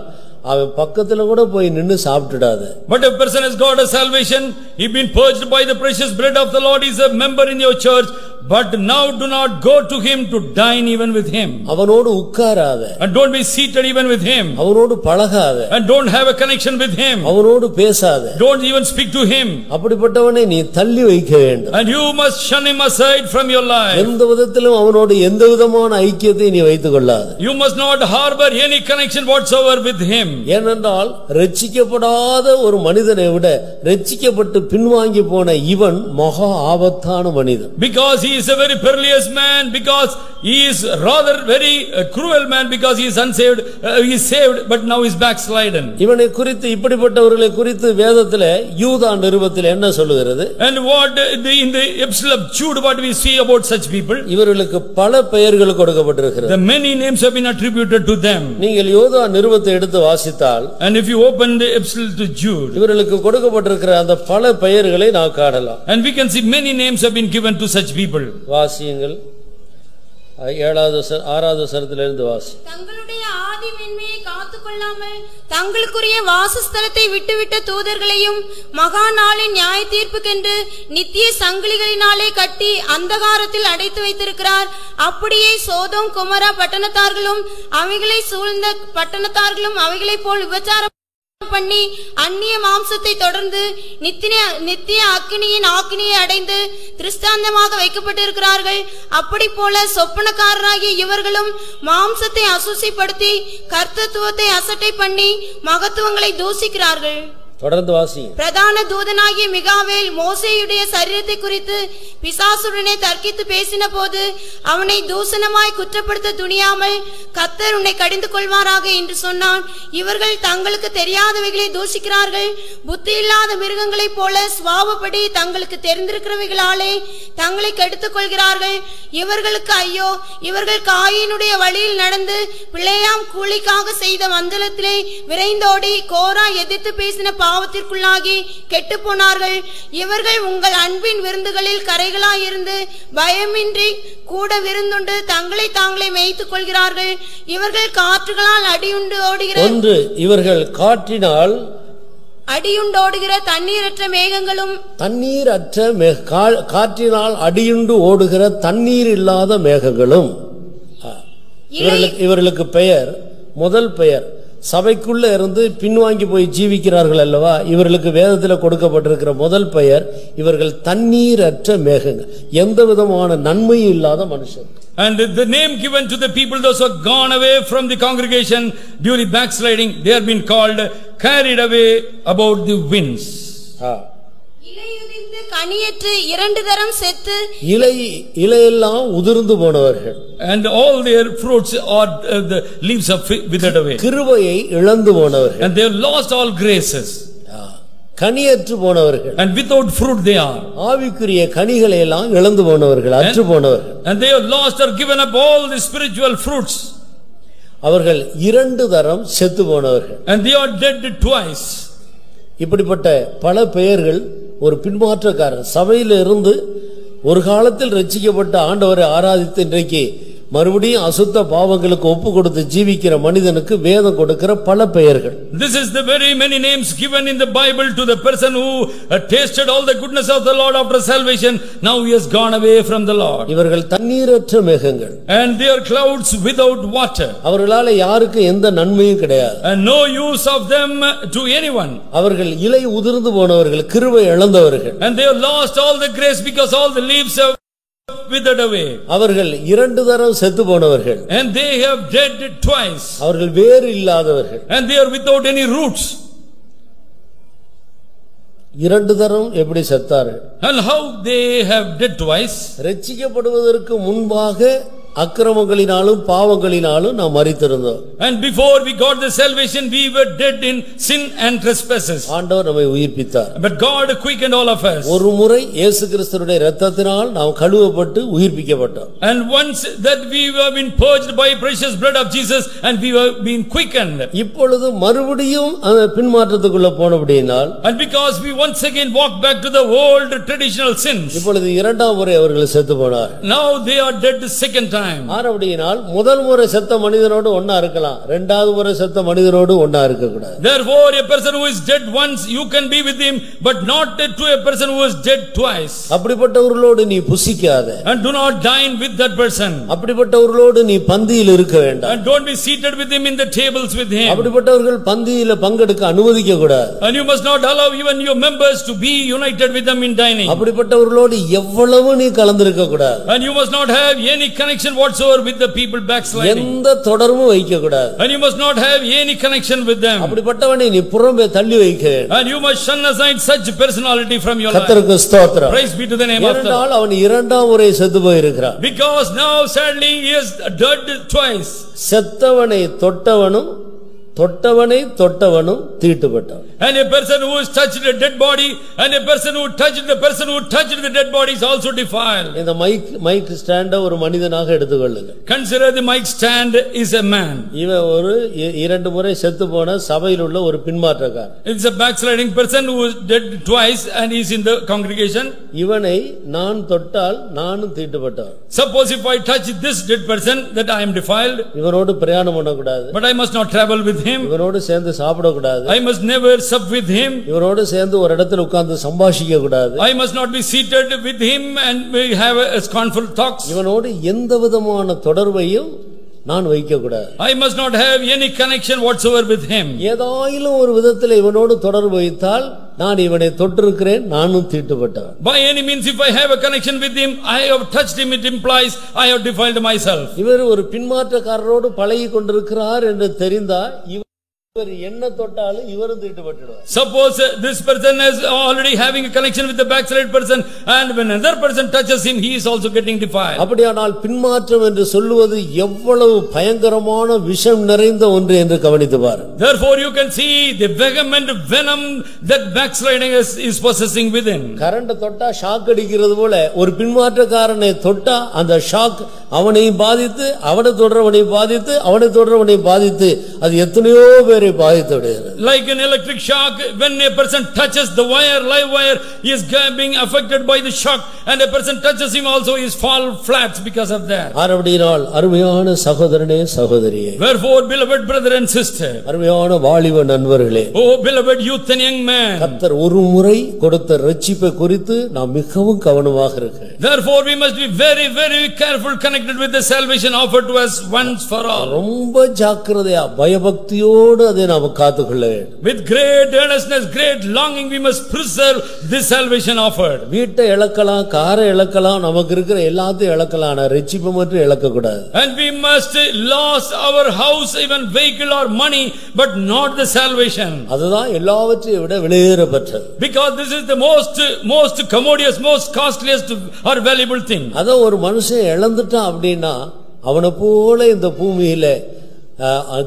அவன் பக்கத்துல கூட போய் நின்னு சாப்பிட்டுடாத. But if a person has got a salvation, he been purged by the precious blood of the Lord, he is a member in your church, but now do not go to him to dine even with him. அவனோடு உட்காராத. And don't be seated even with him. அவனோடு பழகாத. And don't have a connection with him. அவனோடு பேசாத. Don't even speak to him. அப்படிப்பட்டவனை நீ தள்ளி வைக்க வேண்டும். And you must shun him aside from your life. எந்த விதத்திலும் அவனோடு எந்த விதமான ஐக்கியத்தை நீ வைத்துக் கொள்ளாத. You must not harbor any connection whatsoever with him. ஏனென்றால் ரட்சிக்கப்படாத ஒரு மனிதனை விட ரட்சிக்கப்பட்டு பின்வாங்கி போன இவன் மகா ஆபத்தான மனிதன். Because he is a very perilous man, because he is rather very cruel man, because he is unsaved, he is saved but now he is backslidden. இவனை குறித்து இப்படிப்பட்டவர்களை குறித்து வேதத்திலே யூதா நிருபத்தில் என்ன சொல்லுகிறது? And what in the epistle of Jude what we see about such people? இவர்களுக்கு பல பெயர்கள் கொடுக்கப்பட்டிருக்கிறது. The many names have been attributed to them. நீங்கள் யூதா நிருபத்தை எடுத்து வாசித்தால், and if you open the epistle to Jude, இவர்களுக்கு கொடுக்கப்பட்டிருக்கிற அந்த பல பெயர்களை நாம் காணலாம். and we can see many names have been given to such people. வாசியுங்கள். 7வது 6வது வசனத்திலிருந்து வாசி. தங்களுடைய ஆதி மென்மையை காத்துக்கொள்ளாமல் தங்களுக்குரிய வாசஸ்தலத்தை விட்டுவிட்ட தூதர்களையும் மகா நாளின் நியாய தீர்ப்புக்கென்று நித்திய சங்கிலிகளினாலே கட்டி அந்தகாரத்தில் அடைத்து வைத்திருக்கிறார். அப்படியே சோதோம் கொமோரா பட்டணத்தார்களும் அவைகளை சூழ்ந்த பட்டணத்தார்களும் அவைகளைப் போல் விபச்சாரம் பண்ணி அந்நிய மாம்சத்தை தொடர்ந்து நித்திய அக்கினியின் ஆக்கினியை அடைந்து திருஷ்டாந்தமாக வைக்கப்பட்டிருக்கிறார்கள். அப்படி போல சொப்பனக்காரராகிய இவர்களும் மாம்சத்தை அசுசிப்படுத்தி கர்த்தத்துவத்தை அசட்டை பண்ணி மகத்துவங்களை தூசிக்கிறார்கள். தொடர்ந்து வாசி. பிரதான தூதனாகிய மிகாவேல் மோசேயுடைய சரீரத்தை குறித்து பிசாசுடனே தர்க்கித்து பேசின போது அவனை தூசணமாய் குற்றப்படுத்த துணியாமல் கர்த்தர் உன்னை கடிந்து கொள்வாராக என்று சொன்னான். இவர்கள் தங்களுக்கு தெரியாதவைகளை தூஷிக்கிறார்கள். புத்தி இல்லாத மிருகங்களைப் போல சுவாபப்படி தங்களுக்கு தெரிந்திருக்கிறவைகளாலே தங்களை கெடுத்துக் கொள்கிறார்கள். இவர்களுக்கு ஐயோ, இவர்கள் காயினுடைய வழியில் நடந்து பிள்ளையாம் கூலிக்காக செய்த மந்தலத்திலே விரைந்தோடி கோரா எதிர்த்து பேசின பாவத்திற்குள்ளாகி கெட்டு போனார்கள். இவர்கள் உங்கள் அன்பின் விருந்துகளில் கரைகளாயிருந்து பயமின்றி கூட விருந்துண்டு தங்களை தாங்களே மேய்த்துக் கொள்கிறார்கள். இவர்கள் காற்றுகளால் அடியுண்டு ஓடுகிற இவர்கள் காற்றினால் அடியுண்டோடுகிற தண்ணீரற்ற மேகங்களும் காற்றினால் அடியுண்டு ஓடுகிற தண்ணீர் இல்லாத மேகங்களும். இவர்களுக்கு பெயர், முதல் பெயர் சபைக்குள்ள இருந்து பின்வாங்கி போய் ஜீவிக்கிறார்கள் அல்லவா, இவர்களுக்கு வேதத்தில் கொடுக்கப்பட்டிருக்கிற முதல் பெயர் இவர்கள் தண்ணீரற்ற மேகங்கள், எந்த விதமான நன்மையும் இல்லாத மனுஷர். And the name given to the people those who have gone away from the congregation during backsliding, they have been called carried away about the winds. இலையுதிர்ந்து கனியற்று இரண்டு தரம் செத்து இலையெல்லாம் உதிர்ந்து போனவர்கள். And all their fruits or the leaves have withered away. கிருபையை இழந்து போனவர்கள். And they have lost all graces. கனியற்று போனவர்கள். And without fruit they are. ஆவிக்குரிய கனிகளை எல்லாம் இழந்து போனவர்கள், அற்று போனவர்கள். And they have lost or given up all the spiritual fruits. அவர்கள் இரண்டு தரம் செத்து போனவர்கள். And they are dead twice. இப்படிப்பட்ட பல பெயர்கள் ஒரு பின்மாற்றக்காரர் சபையில இருந்து ஒரு காலத்தில் ரட்சிக்கப்பட்ட ஆண்டவரை ஆராதித்து இன்றைக்கு மறுபடியும் அசுத்த பாவங்களுக்கு ஒப்பு கொடுத்து ஜீவிக்கிற மனிதனுக்கு வேதம் கொடுக்கிற பல பெயர்கள். This is the very many names given in the Bible to the person who tasted all the goodness of the Lord after salvation. Now he has gone away from the Lord. இவர்கள் தண்ணீரற்ற மேகங்கள். And they are clouds without water. அவர்களால யாருக்கு எந்த நன்மையும் கிடையாது. And no use of them to anyone. அவர்கள் இலை உதிர்ந்து போனவர்கள், கிருபை இழந்தவர்கள். And they have lost all the grace because all the leaves have withered away. அவர்கள் இரண்டு தரம் செத்து போனவர்கள். And they have dead twice. அவர்கள் வேர் இல்லாதவர்கள். And they are without any roots. இரண்டு தரம் எப்படி செத்தார்கள்? And how they have dead twice? ரட்சிக்கப்படுவதற்கு முன்பாக அக்கிரமங்களினாலும் பாவங்களினாலும் நாம் மரித்திருந்தோம். And before we got the salvation, we were dead in sin and trespasses. ஆண்டவர் நம்மை உயிர்ப்பித்தார். But God quickened all of us. ஒரு முறை இயேசு கிறிஸ்துவின் இரத்தத்தினால் நாம் கழுவப்பட்டு உயிர்ப்பிக்கப்பட்டோம். And once that we have been purged by precious blood of Jesus and we have been quickened. இப்பொழுது மறுபடியும் அந்த பின்மாற்றத்துக்குள்ள போனபடியினால், and because we once again walk back to the old traditional sins, இப்பொழுது இரண்டாம் முறை அவர்கள் செத்து போனார். now they are dead the second time. ஆனபடியினால் முதல் முறை செத்த மனிதனோடு ஒண்ணா இருக்கலாம், இரண்டாவது முறை செத்த மனிதனோடு ஒண்ணா இருக்க கூடாது. Therefore a person who is dead once, you can be with him, but not to a person who is dead twice. அப்படிப்பட்டவர்களோடு நீ புசிக்காத. And do not dine with that person. அப்படிப்பட்டவர்களோடு நீ பந்தியில் இருக்க வேண்டாம். And don't be seated with him in the tables with him. அப்படிப்பட்டவர்கள் பந்தியில பங்கெடுக்க அனுமதிக்க கூடாது. And you must not allow even your members to be united with them in dining. அப்படிப்பட்டவர்களோடு எவ்வளவு நீ கலந்திருக்க கூடாது. And you must not have any connection whatsoever with the people backsliding. எந்த தொடர்பும் வைக்க கூடாது. And you must not have any connection with them. அப்படிப்பட்டவனை நீ புறம்பே தள்ளி வைக்க. And you must shun aside such personality from your life. கர்த்தருக்கு ஸ்தோத்திரம். Praise be to the name of the Lord. அவன் இரண்டாம் முறை செத்து போயிருக்கிறான். Because now sadly he is dead twice. செத்தவனை தொட்டவனும் தீட்டுப்பட்டவன். And a person who has touched a dead body and a person who touched the person who touched the dead body is also defiled. இந்த mic ஸ்டாண்ட ஒரு மனிதனாக எடுத்துக்கொள்ளுங்க. Consider the mic stand is a man. இவன் ஒரு இரண்டு முறை செத்து போன சபையில் உள்ள ஒரு பின்மாற்றக்காரன். It's a backsliding person who is dead twice and is in the congregation. இவனை நான் தொட்டால் நானும் தீட்டுப்பட்டவன். Suppose if I touch this dead person, that I am defiled. இவனோடு பிரயாணம் பண்ணக்கூடாது. But I must not travel with him. இவனோடு சேர்ந்து சாப்பிடக்கூடாது. I must never sup with him. இவனோடு சேர்ந்து ஒரு இடத்துல உட்கார்ந்து சம்பாஷிக்க கூடாது. I must not be seated with him and we have a scornful talks. இவனோடு எந்த விதமான தொடர்பையும் நான் வைக்க கூடாது. I must not have any connection whatsoever with him. ஏதாயிலும் ஒரு விதத்தில் இவனோடு தொடர்பு வைத்தால் நான் இவனை தொட்டிருக்கிறேன், நானும் தீட்டுப்பட்டவன். By any means if I have a connection with him, I have touched him, it implies I have defiled myself. இவர் ஒரு பின்மாற்றக்காரரோடு பழகி கொண்டிருக்கிறார் என்று தெரிந்தால் இவர் என்ன தொட்டாலும் இவரும் தீட்டுப்பட்டுடுவார். Suppose this person is already having a connection with the backslide person and when another person touches him, he is also getting defiled. அப்படியானால் பின்மாற்றம் என்று சொல்லுவது எவ்வளவு பயங்கரமான விஷம் நிறைந்த ஒன்று என்று கவனித்து பாருங்கள். Therefore you can see the vehement venom that backsliding is possessing within. Current தொட்டா ஷாக் அடிக்கிறது போல ஒரு பின்மாற்றக்காரனை தொட்டா அந்த ஷாக் அவனையும் பாதித்து அவனை தொடர்வனையும் பாதித்து அவனை தொடர்வனையும் பாதித்து அது எத்தனையோ பேரை பாதித்து விடுகிறது. Like an electric shock, when a person touches the wire, live wire, he is being affected by the shock, and a person touches him also, he is fall flat because of that. ஆனபடியால் அருமையான சகோதரனே சகோதரியே, Wherefore beloved brother and sister, அருமையான வாலிப நண்பர்களே, oh beloved youth and young man, கர்த்தர் ஒரு முறை கொடுத்த ரட்சிப்பை குறித்து நாம் மிகவும் கவனமாக இருக்க. Therefore we must be very very careful connected with the salvation offered to us once for all. ரொம்ப ஜாக்கிரதையா பயபக்தியோடு அதை நாம் காத்துக்கொள்ள வேண்டும். With great earnestness, great longing, we must preserve this salvation offered. வீட்டை இழக்கலாம், காரை இழக்கலாம், நமக்கு இருக்கிற எல்லாத்தையும் இழக்கலாம், ஆனா ரட்சிப்பை மட்டும் இழக்க கூடாது. And we must lose our house, even vehicle or money, but not the salvation. அதுதான் எல்லாவற்றையும் விட விலையேறப்பட்டது. Because this is the most commodious, most costliest or valuable thing. அத ஒரு மனுஷன் இழந்துட்டான் அப்படின்னா அவனை போல இந்த பூமியில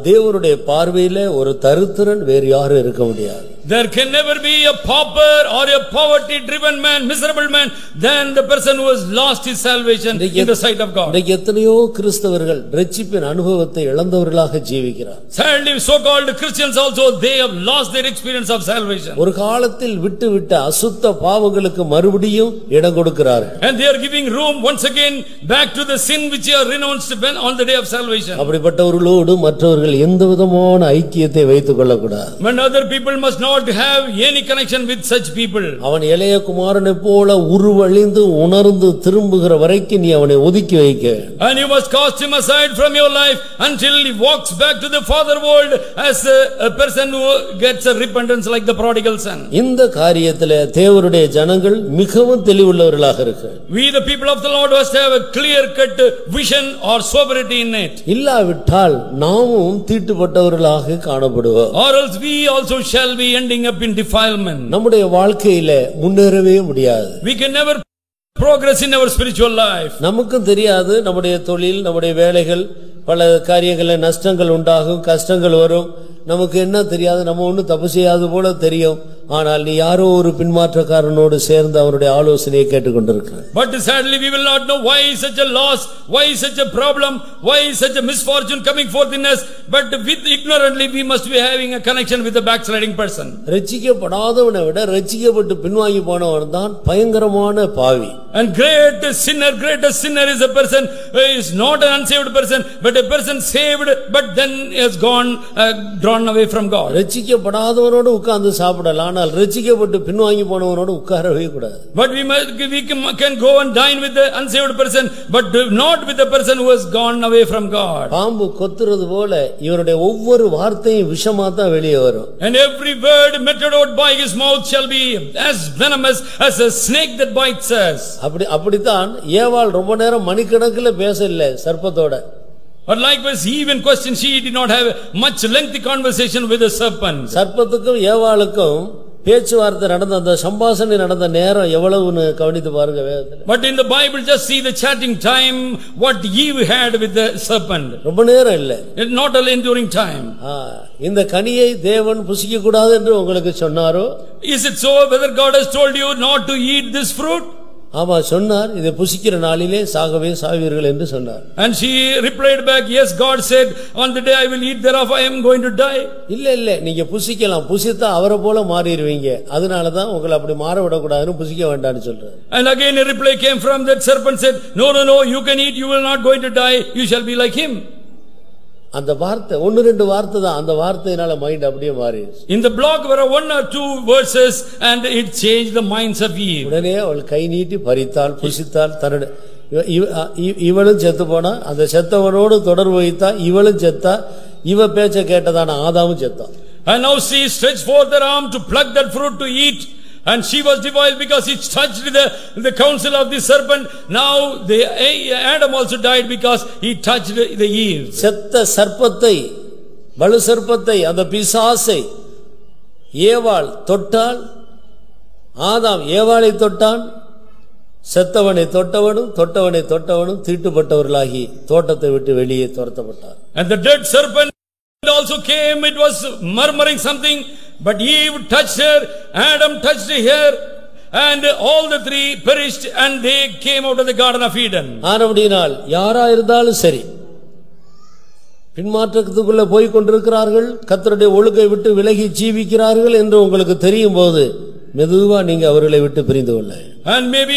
தேவனுடைய பார்வையில ஒரு தரித்திரன் வேறு யாரும் இருக்க முடியாது. There can never be a pauper or a poverty driven man, miserable man than the person who has lost his salvation in the sight of God. இன்னைக்கு எத்தனையோ கிறிஸ்தவர்கள் ரட்சிப்பின் அனுபவத்தை இழந்தவர்களாக ஜீவிக்கிறார். Sadly so called Christians also, they have lost their experience of salvation. ஒரு காலத்தில் விட்டு அசுத்த பாவங்களுக்கு மறுபடியும் இடம் கொடுக்கிறார்கள். And they are giving room once again back to the sin which they are renounced on the day of salvation. அப்படிப்பட்டவர்களோடு மற்றவர்கள் எந்த விதமான ஐக்கியத்தை வைத்துக் கொள்ளக்கூடாது. When other people must not not have any connection with such people. அவன் இளைய குமாரனைப் போல உருவழிந்து உணர்ந்து திரும்புகிற வரைக்கும் நீ அவனை ஒதுக்கி வைக்க. And you must cast him aside from your life until he walks back to the father world as a person who gets a repentance like the prodigal son. இந்த காரியத்திலே தேவனுடைய ஜனங்கள் மிகவும் தெளிவுள்ளவர்களாக இருக்க. We the people of the Lord must have a clear cut vision or sobriety in it. இல்லாவிட்டால் நாமும் தீட்டுப்பட்டவர்களாக காணப்படுவோம். Or else we also shall be ending up in defilement. நம்முடைய வாழ்க்கையிலே முன்னேறவே முடியாது. We can never progress in our spiritual life. நமக்கும் தெரியாது நம்முடைய தொழில் நம்முடைய வேலைகள் பல காரியங்களில் நஷ்டங்கள் உண்டாகும், கஷ்டங்கள் வரும். நமக்கு என்ன தெரியாது, நம்ம ஒன்றும் தப்பு செய்யாது போல தெரியும். ஆனால் நீ யாரோ ஒரு பின்மாற்றக்காரனோடு சேர்ந்து அவருடைய ஆலோசனையை கேட்டுக்கொண்டிருக்கிறார். But sadly we will not know why such a loss, why such a problem, why such a misfortune coming forth in us. But with ignorantly we must be having a connection with the backsliding person. ரட்சிக்கப்படாதவனை விட ரட்சிக்கப்பட்டு பின்வாங்கி போனவன் தான் பயங்கரமான பாவி. And greatest sinner is a person who is not an unsaved person, but a person saved but then has gone drawn away from God. ரட்சிக்கப்படாதவனோடு உட்கார்ந்து சாப்பிடலாம், ஆனால் ரட்சிக்கப்பட்டு பின்வாங்கி போனவனோடு உட்காரவே கூடாது. But we can go and dine with the unsaved person, but not with the person who has gone away from God. பாம்பு கொத்துறது போல இவருடைய ஒவ்வொரு வார்த்தையும் விஷமா தான் வெளியே வரும். And every word meted out by his mouth shall be as venomous as a snake that bites us. அப்படித்தான் ஏவாள் ரொம்ப நேரம் மணிக்கணக்கில் பேசல சர்ப்பத்தோட. But likewise he even questioned, she did not have much lengthy conversation with the serpent. சர்ப்பத்துக்கும் ஏவாளுக்கும் பேச்சுவார்த்தை நடந்த அந்த சம்பாஷணை நடந்த நேரம் எவ்வளவுன்னு கவனித்து பாருங்க வேதத்துல. But in the Bible just see the chatting time what Eve had with the serpent. ரொம்ப நேரம் இல்ல. Not a enduring time. இந்த கனியை தேவன் புசிக்க கூடாது என்று உங்களுக்கு சொன்னாரோ? Is it so whether God has told you not to eat this fruit? ஆமா சொன்னார், இதை புசிக்கிற நாளிலே சாகவே சாவீர்கள் என்று சொன்னார். And she replied back, yes, God said on the day I will eat thereof I am going to die. இல்ல நீங்க புசிக்கலாம், புசித்தா அவரை போல மாறிடுவீங்க, அதனால தான் உங்களை அப்படி மாற விட கூடாதுன்னு புசிக்க வேண்டாம்னு சொல்றார். And again a reply came from that serpent, said no, you can eat, you will not going to die, you shall be like him. அந்த வார்த்தை ஒன்னு ரெண்டு வார்த்தை தான், அந்த வார்த்தையினால மைண்ட் அப்படியே மாறிடுச்சு. In the block were one or two verses and it changed the minds of Eve. உடனே அவள் கை நீட்டி பறித்தாள், புசித்தாள். இவளும் செத்து போனா, அந்த செத்தவனோடு தொடர்பு வைத்தா இவளும் செத்தா, இவ பேச்ச கேட்டதான ஆதாமும் செத்தான். And now she stretched forth her arm to pluck that fruit to eat. And she was defiled because it touched the counsel of the serpent. Now Adam also died because he touched the Eve. செத்த சர்ப்பத்தை, பலு சர்ப்பத்தை, அந்த பிசாசை ஏவாள் தொட்டாள். ஆதாம் ஏவாளை தொட்டான். செத்தவனை தொட்டவனும் தீட்டுப்பட்டவர்களாகி தோட்டத்தை விட்டு வெளியே துரத்தப்பட்டார். And the dead serpent also came, it was murmuring something, but Eve touched her, Adam touched her, and all the three perished and they came out of the Garden of Eden. ஆனபடியால் யாரா இருந்தாலும் சரி, பின்மாற்றத்துக்குள்ள போய் கொண்டிருக்கிறார்கள், கர்த்தருடைய ஒழுங்கை விட்டு விலகி ஜீவிக்கிறார்கள் என்று உங்களுக்கு தெரியும் போது மெதுவா நீங்க அவர்களை விட்டு பிரிந்து கொள்ள. And maybe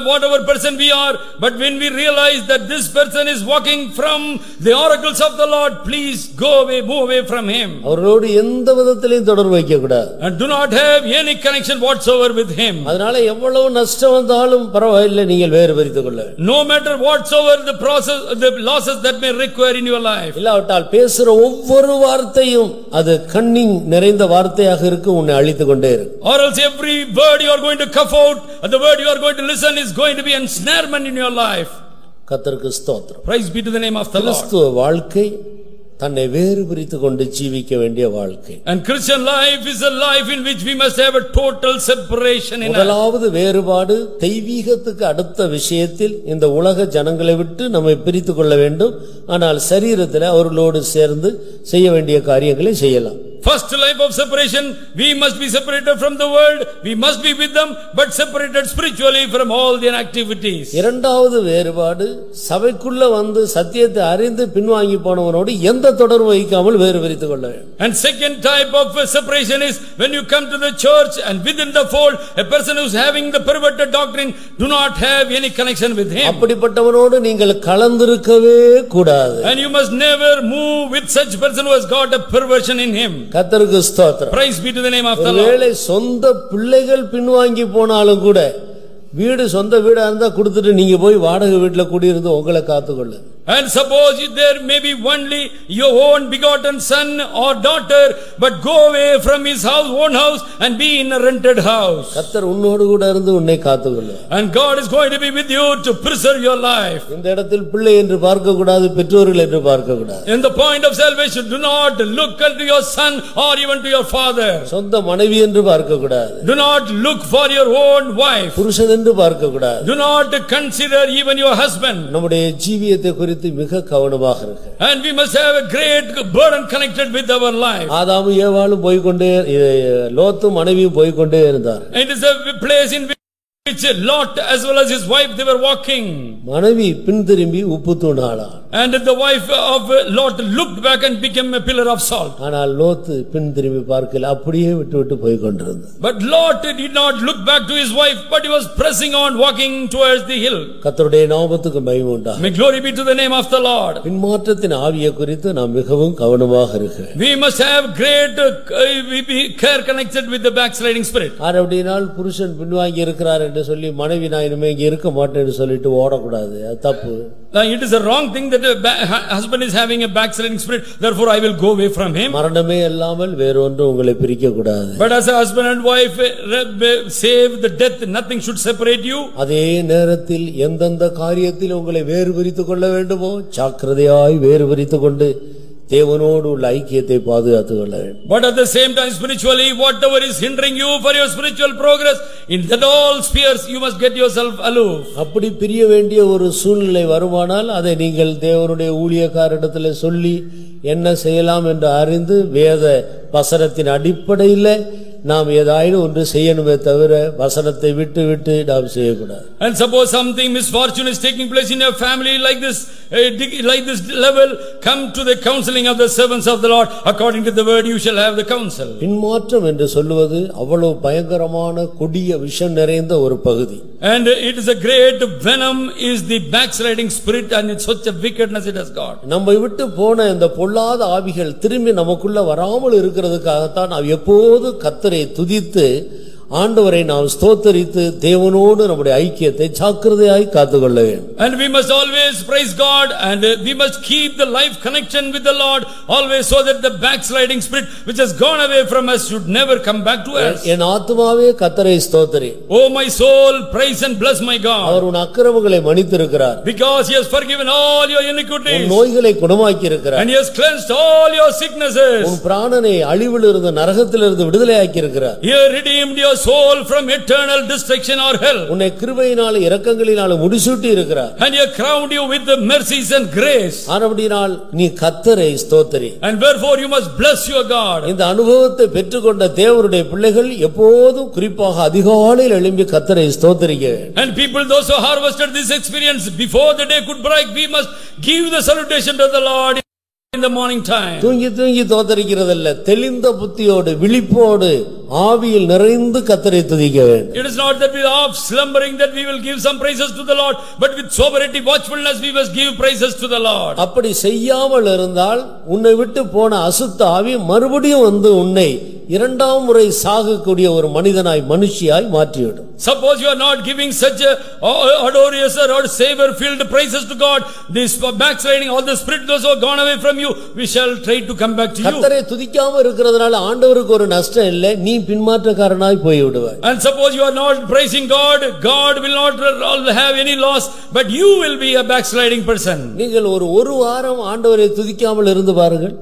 whatever person we are, but when we realize that this person is walking from the oracles of the Lord, please go away, move away from him. அவரோடு எந்த விதத்திலும் தொடர்பு வைக்க கூடாது. And do not have any connection whatsoever with him. அதனால எவ்வளவு நஷ்டம் வந்தாலும் பரவாயில்லை, நீங்கள் வேறு பிரித்துக் கொள்ள. No matter whatsoever the process, the losses that may require in your life. இல்லாவிட்டால் பேசுற ஒவ்வொரு வார்த்தையும் அது கன்னிங் நிறைந்த வார்த்தையாக இருக்கு, உன்னை அழித்துக் கொண்டே இருக்கு. Or else every word you are going to cough out, the word you are going to listen is going to be an ensnarement in your life. கர்த்தருக்கு ஸ்தோத்திரம். Praise be to the name of the Lord. கிறிஸ்துவ வாழ்க்கை தன்னை வேறு பிரித்துக் கொண்டு ஜீவிக்க வேண்டிய வாழ்க்கை. And Christian life is a life in which we must have a total separation in us. முதலாவது வேறுபாடு தெய்வீகத்துக்கு அடுத்த விஷயத்தில் இந்த உலக ஜனங்களை விட்டு நம்மை பிரித்துக் கொள்ள வேண்டும். ஆனால் சரீரத்தில் அவர்களோடு சேர்ந்து செய்ய வேண்டிய காரியங்களை செய்யலாம். First life of separation, we must be separated from the world, we must be with them, but separated spiritually from all their activities. இரண்டாவது வேறுபாடு சபைக்குள்ள வந்து சத்தியத்தை அறிந்து பின்வாங்கி போனவனோடு எந்த தொடர்பு வைக்காமல் வேறு பிரித்துக் கொள்ள வேண்டும். And second type of separation is when you come to the church and within the fold, a person who is having the perverted doctrine, do not have any connection with him. அப்படிப்பட்டவனோடு நீங்கள் கலந்திருக்கவே கூடாது. And you must never move with such person who has got a perversion in him. கர்த்தருக்கு ஸ்தோத்திரம். Praise be to the name of the Lord. ஒருவேளை சொந்த பிள்ளைகள் பின்வாங்கி போனாலும் கூட வீடு சொந்த வீடா இருந்தா கொடுத்துட்டு நீங்க போய் வாடகை வீட்டுல குடியிருந்து உங்களை காத்துக்கொள்ளு. And suppose there may be only your own begotten son or daughter, but go away from his own house and be in a rented house. கர்த்தர் உன்னோடு கூட இருந்து உன்னை காத்துக்கொள்ளு. And God is going to be with you to preserve your life. இந்த இடத்தில் பிள்ளை என்று பார்க்க கூடாது, பெற்றோர்கள் என்று பார்க்க கூடாது. In the point of salvation, do not look unto your son or even to your father. சொந்த மனைவி என்று பார்க்க கூடாது. Do not look for your own wife. புருஷன் என்று பார்க்க கூடாது. Do not consider even your husband. நம்முடைய ஜீவியத்தை குறித்து மிக கவனமாக இருக்க. And we must have a great burden connected with our life. ஆதாமும் ஏவாளும் போய்க்கொண்டே, லோத்தும் மனைவியும் போய்க்கொண்டே இருந்தார். It is a place in which Lot as well as his wife they were walking. மனைவி பின் திரும்பி உப்பு தூணாளாள். And the wife of Lot looked back and became a pillar of salt. ஆனால் லோத்து பின் திரும்பி பார்க்கல, அப்படியே விட்டு போய் கொண்டிருந்தார். But Lot did not look back to his wife, but he was pressing on, walking towards the hill. கர்த்தருடைய நாமத்துக்கு மகிமை உண்டாகட்டும். May glory be to the name of the Lord. பின்மாற்றத்தின் ஆவியை குறித்து நாம் மிகவும் கவனமாக இருக்க. We must have great care connected with the backsliding spirit. அப்படினால் புருஷன் பின்வாங்கி இருக்கிறார் என்று சொல்லி மனைவி நான் இனிமே இங்க இருக்க மாட்டேன்னு சொல்லிட்டு ஓடக்கூடாது, அது தப்பு. It is a wrong thing that a husband is having a backsliding spirit, therefore I will go away from him. மரணமே இல்லாமல் வேறொன்று உங்களை பிரிக்க கூடாது. But as a husband and wife save the death, nothing should separate you. அதே நேரத்தில் எந்தெந்த காரியத்தில் உங்களை வேறு பிரித்துக் கொள்ள வேண்டுமோ ஜாக்கிரதையாய் வேறு பிரித்துக் கொண்டு தேவனோடு உள்ள ஐக்கியத்தை பாதுகாத்துக் கொள்ள வேண்டும். But at the same time spiritually, whatever is hindering you for your spiritual progress, in that all spheres you must get yourself aloof. அப்படி பிரிய வேண்டிய ஒரு சூழ்நிலை வருமானால் அதை நீங்கள் தேவனுடைய ஊழியக்காரரிடத்தில் சொல்லி என்ன செய்யலாம் என்று அறிந்து வேத வசனத்தின் அடிப்படையில் நாம் ஏதாயினும் ஒன்று செய்யணுமே தவிர வசனத்தை விட்டு விட்டு நாம் செய்யக்கூடாது. And suppose something misfortune is taking place in your family like this level, come to the counseling of the servants of the Lord. According to the word you shall have the counsel. பின்மாற்றம் என்று சொல்லுவது அவ்வளவு பயங்கரமான கொடிய விஷம் நிறைந்த ஒரு பகுதி. And it is a great venom is the backsliding spirit, and it's such a wickedness it has got. நம்மை விட்டு போன இந்த பொல்லாத ஆவிகள் திரும்பி நமக்குள்ள வராமல் இருக்கிறதுக்காகத்தான் நாம் எப்போது கர்த்தரை துதித்து ஆண்டவரை நாம் ஸ்தோத்தரித்து தேவனோடு நம்முடைய ஐக்கியத்தை ஜாக்கிரதையாய் காத்துக்கொள்ள வேண்டும். And we must always praise God, and we must keep the life connection with the Lord always, so that the backsliding spirit which has gone away from us should never come back to us. என் ஆத்துமாவே கர்த்தரை ஸ்தோத்திரி. Oh my soul, praise and bless my God. அவர் உன் அக்கிரமங்களை மன்னித்திருக்கிறார். Because he has forgiven all your iniquities. உன் நோய்களை குணமாக்கி இருக்கிறார். And he has cleansed all your sicknesses. உன் பிராணனை அழிவிலிருந்து நரகத்திலிருந்து விடுதலையாக்கி இருக்கிறார். He has redeemed your soul from eternal destruction or hell. உன்னை கிருபையினாலே இரக்கங்களினாலே முடிசூட்டி இருக்கிறார். And he has crowned you with the mercies and grace. ஆனபடியால் நீ கர்த்தரை ஸ்தோத்திரி. And therefore you must bless your God. இந்த அனுபவத்தை பெற்றுக்கொண்ட தேவனுடைய பிள்ளைகள் எப்போதும் குறிப்பாக அதிகாலையில் எழும்பி கர்த்தரை ஸ்தோத்திரிக்க வேண்டும். And people those who harvested this experience before the day could break, we must give the salutation to the Lord in the morning time. தூங்கி தூங்கி தோத்தரிக்கிறதல்ல, தெளிந்த புத்தியோடு விழிப்போடு ஆவியில் நிறைந்து கர்த்தரை துதிக்க வேண்டும். It is not that we are slumbering that we will give some praises to the Lord, but with sobriety watchfulness we must give praises to the Lord. அப்படி செய்யாமல் இருந்தால் உன்னை விட்டு போன அசுத்த ஆவி மறுபடியும் வந்து உன்னை இரண்டாம் முறை சாகக்கூடிய ஒரு மனிதனாய் மனுஷியாய் மாற்றிவிடும். Suppose you are not giving such a adorious or savor filled praises to God, this backsliding, all the spirit those who have gone away from you, we shall try to come back to you. கர்த்தரை துதிக்காம இருக்கிறதுனால ஆண்டவருக்கு ஒரு நஷ்டம் இல்லை, நீ பின்மாற்றக்காரனாய் போய் விடுவாய். And suppose you are not praising God, God will not have any loss, but you will be a backsliding person. நீங்கள் ஒரு வாரம் ஆண்டவரை துதிக்காமல் இருந்து பாருங்கள்.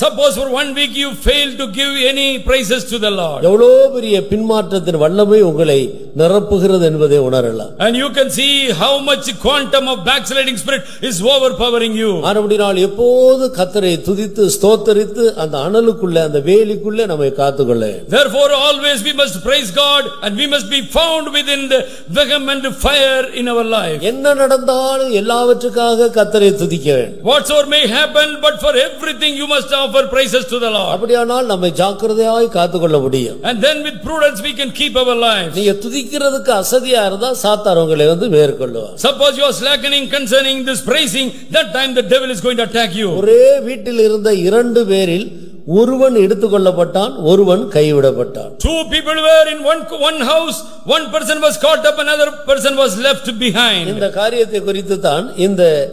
Suppose for 1 week you fail to give any praises to the Lord. எவ்வளவு பெரிய பின்மாற்றத்தின் வல்லமை உங்களை நிரப்புகிறது என்பதை உணரலாம். And you can see how much quantum of backsliding spirit is overpowering you. ஆனபடியால் எப்போது கர்த்தரை துதித்து ஸ்தோத்தரித்து அந்த அனலுக்குள்ள அந்த வேலிக்குள்ள நம்மை காத்துக்கொள்ள. Therefore always we must praise God, and we must be found within the vehement fire in our life. என்ன நடந்தாலும் எல்லாவற்றுக்காக கர்த்தரை துதிக்க வேண்டும். Whatsoever may happen, but for everything you must offer praises to the Lord. அப்படியானால் நம்மை ஜாக்கிரதையாய் காத்துக்கொள்ள முடியும். And then with prudence we can keep our lives. நீங்க துதிக்கிறதுக்கு அசதியா இருந்தா சாத்தான் உங்களை மேற்கொள்ளுவார். Suppose you are slackening concerning this praising, that time the devil is going to attack you. ஒரே வீட்டில் இருந்த 2 பேரில் ஒருவன் எடுத்துக்கொள்ளப்பட்டான், ஒருவன் கைவிடப்பட்டான். Two people were in one house, one person was caught up, another person was left behind. இந்த காரியத்தை குறித்து தான்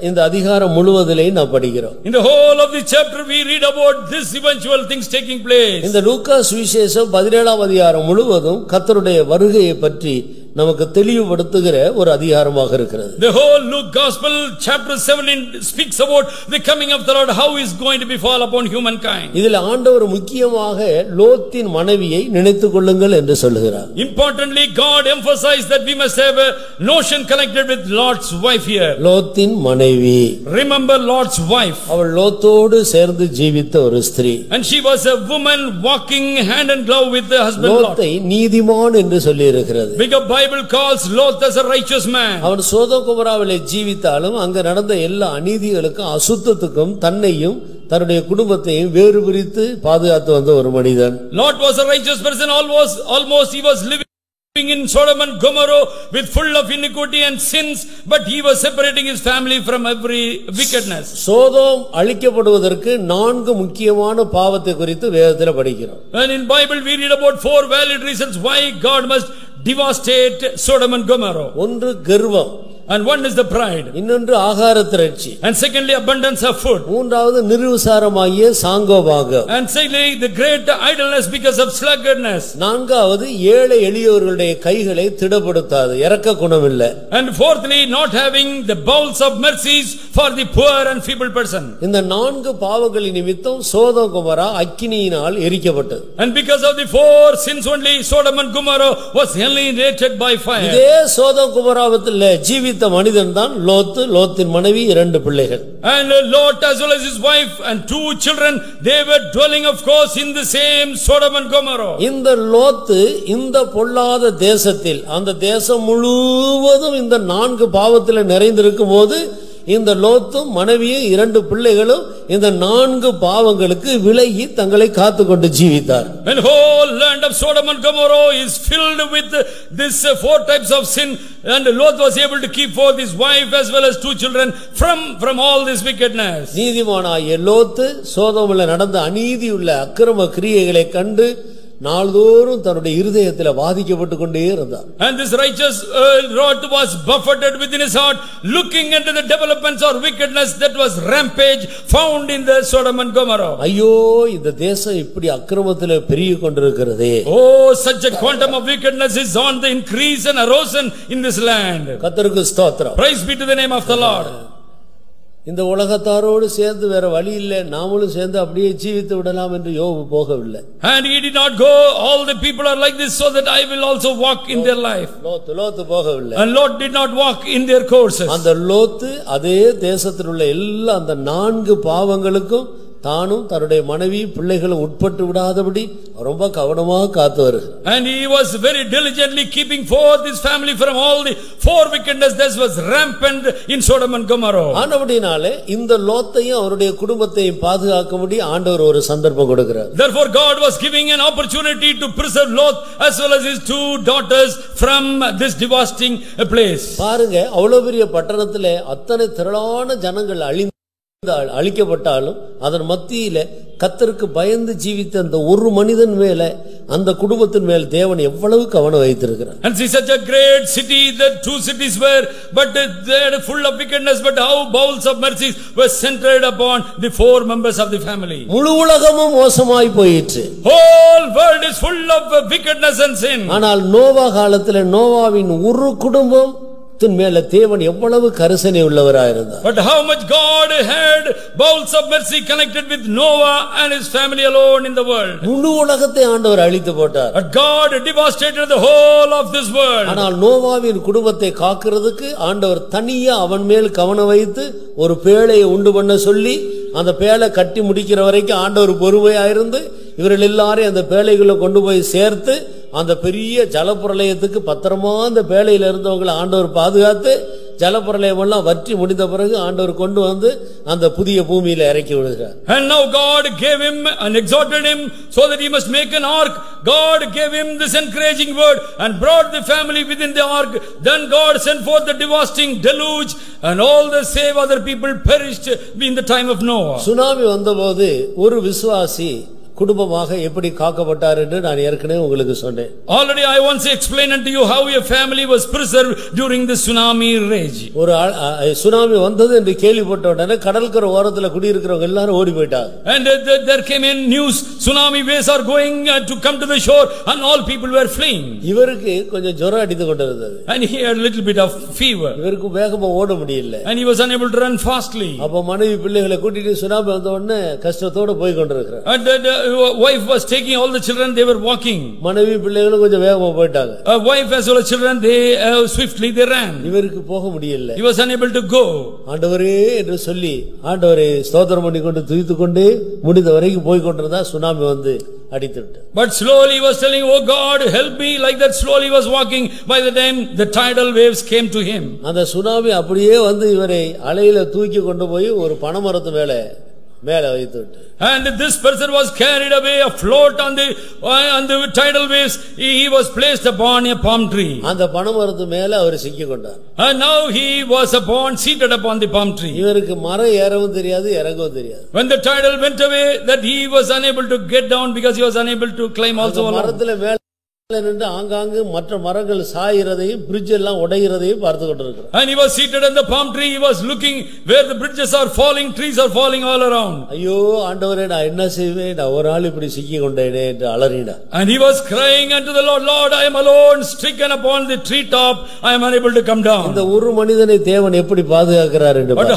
இந்த அதிகாரம் முழுவதிலே நாம் படிக்கிறோம். In the whole of the chapter we read about this eventual things taking place. இந்த லூக்கா சுவிசேஷம் 17ஆம் அதிகாரம் முழுவதும் கர்த்தருடைய வருகையை பற்றி நமக்கு தெளிவுபடுத்துகிற ஒரு அதிகாரமாக இருக்கிறது. The whole Luke Gospel chapter 17 speaks about the coming of the Lord, how he is going to befall upon humankind. இதில் ஆண்டவர் முக்கியமாக லோத்தின் மனைவியை நினைத்துக் கொள்ளுங்கள் என்று சொல்கிறார். Importantly, God emphasized that we must have a notion connected with Lot's wife here. லோத்தின் மனைவி. Remember Lot's wife. அவள் லோத்தோடு சேர்ந்து ஜீவித்த ஒரு ஸ்திரீ. And she was a woman walking hand in glove with the husband Lot. லோத்தை நீதிமான் என்று சொல்லி இருக்கிறது. Because Bible calls Lot as a righteous man. அவன் சோதோம் கொமோராவிலே ஜீவித்தாலும் அங்க நடந்த எல்லா அநீதிகளுக்கும் அசுத்தத்துக்கும் தன்னையும் தன்னுடைய குடும்பத்தையும் வேறு பிரித்து பாதுகாத்து வந்த ஒரு மனிதன். Lot was a righteous person, almost he was living in Sodom and Gomorrah with full of iniquity and sins, but he was separating his family from every wickedness. Sodom அழிக்கப்படுவதற்கு 4 முக்கியமான பாவத்தை குறித்து வேதத்தில் படிக்கிறோம். And in Bible we read about 4 valid reasons why God must devastate Sodom and Gomorrah. ஒன்று கர்வம். And one is the pride. இன்னொன்று ஆகார திரட்சி. And secondly abundance of food. மூன்றாவது நிர்விசாரமாகிய சாங்கோபாகம். And secondly the great idleness because of sluggardness. நான்காவது ஏழை எளியோர்களுடைய கைகளை திடப்படுத்தாது, இரக்க குணம் இல்லை. And fourthly not having the bowels of mercies for the poor and feeble person. இந்த 4 பாவங்களின் நிமித்தம் சோதோம் கொமோரா அக்கினியினால் எரிக்கப்பட்டது. And because of the 4 sins only Sodom and Gomorrah was annihilated by fire. இதே சோதோம் கொமோராவில் ஜீவித்த மனிதன் தான் லோத்து, லோத்தின் மனைவி, 2 பிள்ளைகள். And Lot as well as his wife and 2 children, they were dwelling of course in the same Sodom and Gomorrah. இந்த லோத்து இந்த பொல்லாத தேசத்தில், அந்த தேசம் முழுவதும் இந்த 4 பாவத்தில் நிறைந்திருக்கும் போது இந்த லோத்தும் மனைவியும் 2 பிள்ளைகளும் இந்த 4 பாவங்களுக்கு விலகி தங்களை காத்துக்கொண்டு ஜீவித்தார். And whole land of Sodom and Gomorrah is filled with this 4 types of sin, and Lot was able to keep forth his wife as well as 2 children from all this wickedness. நீதிமானாகிய லோத்து சோதோமில் நடந்த அநீதியுள்ள அக்கிரம கிரியைகளை கண்டு நாள்தோறும் தன்னுடைய இருதயத்தில் வாதிக்கப்பட்டுக் கொண்டே இருந்தார். And this righteous Lot was buffeted within his heart, looking into the developments or wickedness that was rampage found in the Sodom and Gomorrah. ஐயோ, இந்த தேசம் இப்படி அக்கிரமத்தில் பெருகிக் கொண்டிருக்கிறதே. Oh, such a quantum of wickedness is on the increase and erosion in this land. கர்த்தருக்கு ஸ்தோத்திரம். Praise be to the name of the Lord. இந்த உலகத்தாரோடு சேர்ந்து வேற வழி இல்லை, நாமளும் சேர்ந்து அப்படியே ஜீவித்து விடலாம் என்று யோபு போகவில்லை. And he did not go, all the people are like this so that I will also walk in their life. லோத்து போகவில்லை. And Lot did not walk in their courses. அந்த லோத்து அதே தேசத்தில் உள்ள எல்லா அந்த 4 பாவங்களுக்கும் தானும் தன்னுடைய மனைவி பிள்ளைகளும் உட்பட்டு விடாதபடி ரொம்ப கவனமாக காத்து வருகிறார். And he was very diligently keeping forth his family from all the 4 wickedness that was rampant in Sodom and Gomorrah. ஆனபடினாலே இந்த லோத்தையும் அவருடைய குடும்பத்தையும் பாதுகாக்கும்படி ஆண்டவர் ஒரு சந்தர்ப்பம் கொடுக்கிறார். Therefore God was giving an opportunity to preserve Lot as well as his 2 daughters from this devastating place. பாருங்க, அவ்வளவு பெரிய பட்டணத்திலே அத்தனை திரளான ஜனங்கள் அழிக்கப்பட்டாலும் அதன் மத்தியில கர்த்தருக்கு பயந்து ஜீவித்த அந்த ஒரு மனிதன் மேல, அந்த குடும்பத்தின் மேல் தேவன் எவ்வளவு கவனம் வைத்திருக்கிறார். And see, such a great city, the 2 cities were, but they were full of wickedness, but how bowels of mercies were centered upon the 4 members of the family. முழு உலகமும் மோசமாய் போயிற்று. Whole world is full of wickedness and sin. ஆனால் நோவா காலத்தில் நோவாவின் ஒரு குடும்பம் மேல தேவன் எவ்வளவு கரிசனை உள்ளவராயிருந்தார். But how much God had bowels of mercy connected with Noah and his family alone in the world. முழு உலகத்தை ஆண்டவர் அழித்து போட்டார். But God devastated the whole of this world. ஆனால் நோவாவின் குடும்பத்தை காக்கிறதுக்கு ஆண்டவர் தனியா அவன் மேல் கவனம் வைத்து ஒரு பேழையை உண்டு பண்ண சொல்லி அந்த பேழை கட்டி முடிக்கிற வரைக்கும் ஆண்டவர் பொறுமையாயிருந்து இவர்கள் எல்லாரையும் அந்த பேழைகளை கொண்டு போய் சேர்த்து அந்த பெரிய ஜலப்பிரளயத்துக்கு பத்திரமா அந்த பேழையில இருந்தவங்களை ஆண்டவர் பாதுகாத்து ஜலப்பிரளயம் எல்லாம் வற்றி முடிந்த பிறகு ஆண்டவர் கொண்டு வந்து அந்த புதிய பூமியில இறக்கி விடுகிறார். And now God gave him and exhorted him so that he must make an ark. God gave him this encouraging word and brought the family within the ark. Then God sent forth the devastating deluge and all the save other people perished in the time of Noah. Tsunami வந்தபோது ஒரு விசுவாசி குடும்பமாக எப்படி காக்கப்பட்டார் என்று நான் ஏற்கனவே உங்களுக்கு சொன்னேன். Already I once explained unto you how your family was preserved during the tsunami rage. ஒரு சுனாமி வந்தது என்று கேள்விப்பட்ட உடனே கடற்கரை ஓரத்துல குடியிருக்கிறவங்க எல்லாரும் ஓடி போயிட்டாங்க. And there came in news, tsunami waves are going to come to the shore, and all people were fleeing. இவருக்கு கொஞ்சம் ஜுரம் அடித்து கொண்டிருந்தது. And he had a little bit of fever. இவருக்கு வேகமா ஓட முடியல. And he was unable to run fastly. அப்ப மனைவி பிள்ளைகளை கூட்டிட்டு சுனாமி வந்த உடனே கஷ்டத்தோட போய் கொண்டிருக்கிறார். And the wife was taking all the children, they were walking. மனைவி பிள்ளைகளும் கொஞ்சம் வேகமா போயிட்டாங்க. A wife as well as children, they swiftly they ran. இவருக்கு போக முடியல. He was unable to go. ஆண்டவரே என்று சொல்லி ஆண்டவரை ஸ்தோத்திரம் பண்ணி கொண்டு துதித்துக் கொண்டு முடிந்த வரைக்கும் போய் கொண்டிருந்தா சுனாமி வந்து அடித்துட்டு. But slowly he was telling, oh God, help me, like that slowly he was walking. By the time the tidal waves came to him, அந்த சுனாமி அப்படியே வந்து இவரை அலையில தூக்கி கொண்டு போய் ஒரு பனைமரத்து மேல வைத்துட்டு. And this person was carried away afloat on the tidal waves. He was placed upon a palm tree. அந்த பனைமரத்து மேல அவர் சிக்கிக் கொண்டார். And now he was seated upon the palm tree. இவருக்கு மரம் ஏறவும் தெரியாது இறங்கவும் தெரியாது. When the tidal went away, that he was unable to get down because he was unable to climb also along. மரத்துல மேல நின்று ஆங்காங்கு மற்ற மரங்கள் சாயிறதையும் பிரிட்ஜ் எல்லாம் உடைகிறதையும் பார்த்து கொண்டிருக்கிறார். And he was seated on the palm tree. He was looking where the bridges are falling, trees are falling all around. ஐயோ ஆண்டவரே நான் என்ன செய்வேன், நான் ஒரு நாள் இப்படி சிக்கி கொண்டேனே என்று அலறினார். And he was crying unto the Lord, Lord, I am alone, stricken upon the tree top, I am unable to come down. இந்த ஒரு மனிதனை தேவன் எப்படி பாதுகாக்கிறார் என்று. But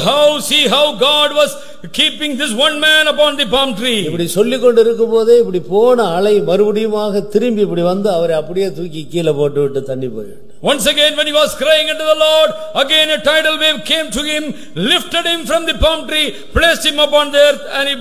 how God was keeping this one man upon the palm tree. இப்படி சொல்லிக் கொண்டிருக்கும் போதே இப்படி போன அலை மறுபடியுமாக திரும்பி இப்படி வந்து அவரை அப்படியே தூக்கி கீழே போட்டு விட்டு தண்ணி போயிட்டு. Once again when he was crying unto the Lord, again a tidal wave came to him, lifted him from the palm tree, placed him upon the earth, and he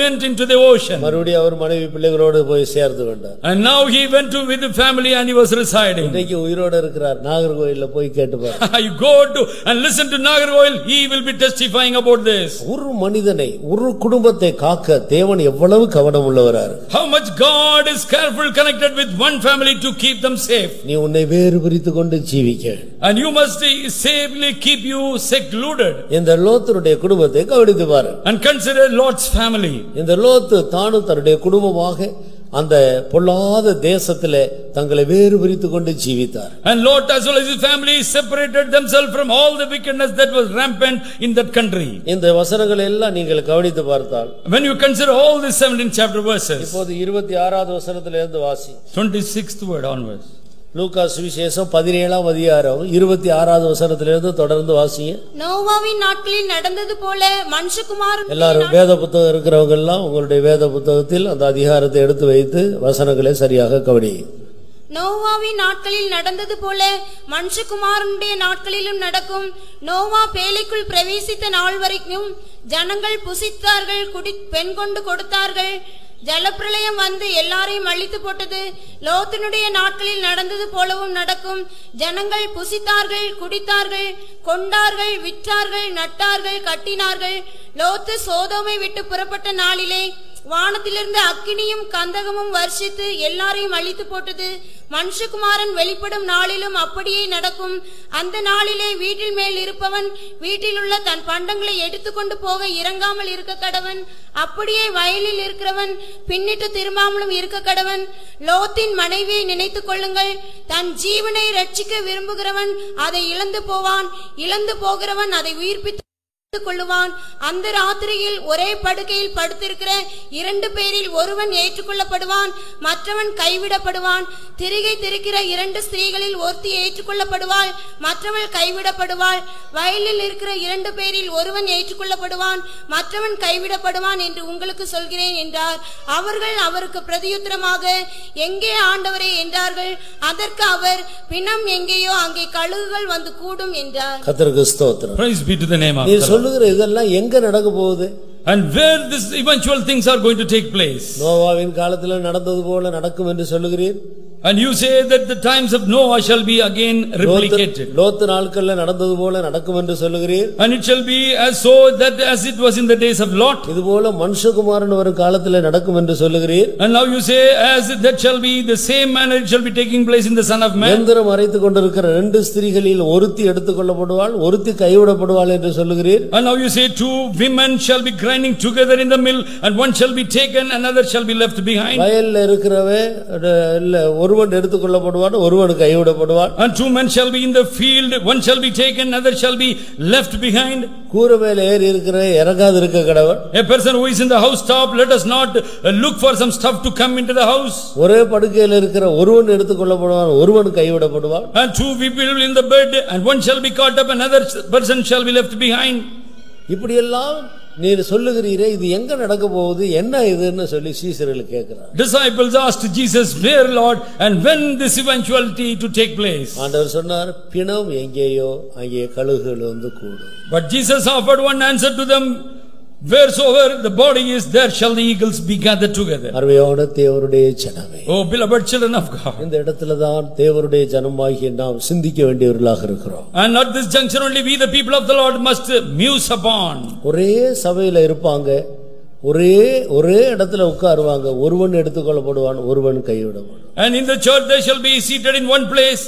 went into the ocean. மறுபடியும் அவர் மனைவி பிள்ளைகளோடு போய் சேர்ந்து கொண்டார். And now he went to with the family and he was residing. இன்னைக்கு உயிரோடு இருக்கிறார். நாகர்கோயில்ல போய் கேட்டு பாருங்க. You go to and listen to Nagarkoil, he will be testifying about this. ஒரு மனிதனை ஒரு குடும்பத்தை காக்க தேவன் எவ்வளவு கவனம் உள்ளவரார். How much God is careful connected with one family to keep them safe. நீ உன்னை வேறு பிரித்து கொண்டு ஜீவிக்க. And you must safely keep you secluded. இந்த லோத்துடைய குடும்பத்தை கவனித்து பாரு. And consider Lot's family. இந்த லோத்து தானும் தன்னுடைய குடும்பமாக அந்த பொல்லாத தேசத்திலே தங்களை வேறு பிரித்து கொண்டு ஜீவித்தார். And Lot as well as his family separated themselves from all the wickedness that was rampant in that country. இந்த வசனங்களை எல்லாம் நீங்கள் கவனித்து பார்த்தால், when you consider all the 17th chapter verses, இப்போது 26வது வசனத்திலிருந்து வாசி. 26th word onwards. லூக்கா சுவிசேஷம் 17ஆம் அதிகாரம் 26வது வசனத்திலிருந்து தொடர்ந்து வாசிங்க. நோவாவின் நாட்களில் நடந்தது போல மனுஷகுமாரன். எல்லாரும் வேத புத்தகம் இருக்கிறவங்க எல்லாம் உங்களுடைய வேத புத்தகத்தில் அந்த அதிகாரத்தை எடுத்து வைத்து வசனங்களை சரியாக கவனிங்க. நோவாவின் நாட்களில் நடந்தது போல மனுஷகுமாரனுடைய நாட்களிலும் நடக்கும். நோவா பேழைக்குள் பிரவேசித்த நாள் வரைக்கும் ஜனங்கள் புசித்தார்கள், பெண் கொண்டு கொடுத்தார்கள். ஜலப்பிரளயம் வந்து எல்லாரையும் அழித்து போட்டது. லோத்தினுடைய நாட்களில் நடந்தது போலவும் நடக்கும். ஜனங்கள் புசித்தார்கள், குடித்தார்கள், கொண்டார்கள், விற்றார்கள், நட்டார்கள், கட்டினார்கள். லோத்து சோதோமை விட்டு புறப்பட்ட நாளிலே வானத்திலிருந்து அக்கினியும் கந்தகமும் வர்ஷித்து எல்லாரையும் அழித்து போட்டது. மனுஷகுமாரன் வெளிப்படும் நாளிலும் அப்படியே நடக்கும். அந்த நாளிலே வீட்டில் மேல் இருப்பவன் வீட்டில் உள்ள தன் பண்டங்களை எடுத்துக்கொண்டு போக இறங்காமல் இருக்க கடவன். அப்படியே வயலில் இருக்கிறவன் பின்னிட்டு திரும்பாமலும் இருக்க கடவன். லோத்தின் மனைவியை நினைத்துக் கொள்ளுங்கள். தன் ஜீவனை ரட்சிக்க விரும்புகிறவன் அதை இழந்து போவான், இழந்து போகிறவன் அதை உயிர்ப்பித்து கொள்ளுவான். அந்த ராத்திரியில் ஒரே படுக்கையில் படுத்திருக்கிற 2 பேரில் ஒருவன் ஏற்றுக்கொள்ளப்படுவான், மற்றவன் கைவிடப்படுவான். திரிகை திரிக்கிற 2 ஸ்திரீகளில் ஒருத்தி ஏற்றுக்கொள்ளப்படுவாள், மற்றவள் கைவிடப்படுவாள். வயலில் இருக்கிற 2 பேரில் ஒருவன் ஏற்றுக்கொள்ளப்படுவான், மற்றவன் கைவிடப்படுவான் என்று உங்களுக்கு சொல்கிறேன் என்றார். அவர்கள் அவருக்கு பிரதியுத்தரமாக, எங்கே ஆண்டவரே என்றார்கள். அதற்கு அவர், பிணம் எங்கேயோ அங்கே கழுகுகள் வந்து கூடும் என்றார். கர்த்தருக்கு ஸ்தோத்திரம். Praise be to the name of the Lord. இதெல்லாம் எங்க நடக்க போகுது? And where this eventual things are going to take place? நோவாவின் காலத்தில் நடந்தது போல நடக்கும் என்று சொல்லுகிறீர். And you say that the times of Noah shall be again replicated. லோத்து நாட்கள்ல நடந்தது போல நடக்கும் என்று சொல்லுகிறீர். And it shall be as so that as it was in the days of Lot. இதுபோல மனுஷகுமாரன் வரும் காலத்திலே நடக்கும் என்று சொல்லுகிறீர். And now you say as that shall be the same manner it shall be taking place in the Son of Man. யந்திரம் அரைத்துக் கொண்டிருக்கிற ரெண்டு ஸ்திரீகளில் ஒருத்தி எடுத்துக்கொள்ளப்படுவாள், ஒருத்தி கைவிடப்படுவாள் என்று சொல்லுகிறீர். And now you say two women shall be grinding together in the mill and one shall be taken another shall be left behind. வயல்ல இருக்கிறவே ஒருவன் எடுத்துக்கொள்ளப்படுவான், ஒருவன் கைவிடப்படுவான். And two men shall be in the field, one shall be taken, another shall be left behind. கூரை மேல ஏறி இருக்கிற இறங்காது இருக்க கடவன். A person who is in the house top, let us not look for some stuff to come into the house. ஒரே படுக்கையில் இருக்கிற ஒருவன் எடுத்துக்கொள்ளப்படுவான், ஒருவன் கைவிடப்படுவான். And two people in the bed and one shall be caught up, another person shall be left behind. இப்படி எல்லாம் நீர் சொல்லுகிறீரே, இது எங்க நடக்க போகுது, என்ன இதுன்னு சொல்லி சீஷர்கள் கேட்கிறார். Disciples asked Jesus, where Lord, and when this eventuality to take place? ஆண்டவர் சொன்னார், பிணம் எங்கேயோ அங்கே கழுகுகள் வந்து கூடும். But Jesus offered one answer to them, wheresoever the body is, there shall the eagles be gathered together. அருமையான தேவருடைய ஜனமே, Oh beloved children of God, இந்த இடத்துல தான் தேவருடைய ஜனமாகிய நாம் சிந்திக்க வேண்டியவர்களாக இருக்கிறோம். and at this juncture only we the people of the Lord must muse upon. ஒரே சபையில இருப்பாங்க, ஒரே இடத்துல உட்காருவாங்க, ஒருவன் எடுத்துக்கொள்ளப்படுவான், ஒருவன் கைவிடப்படுவான். And in the church they shall be seated in one place,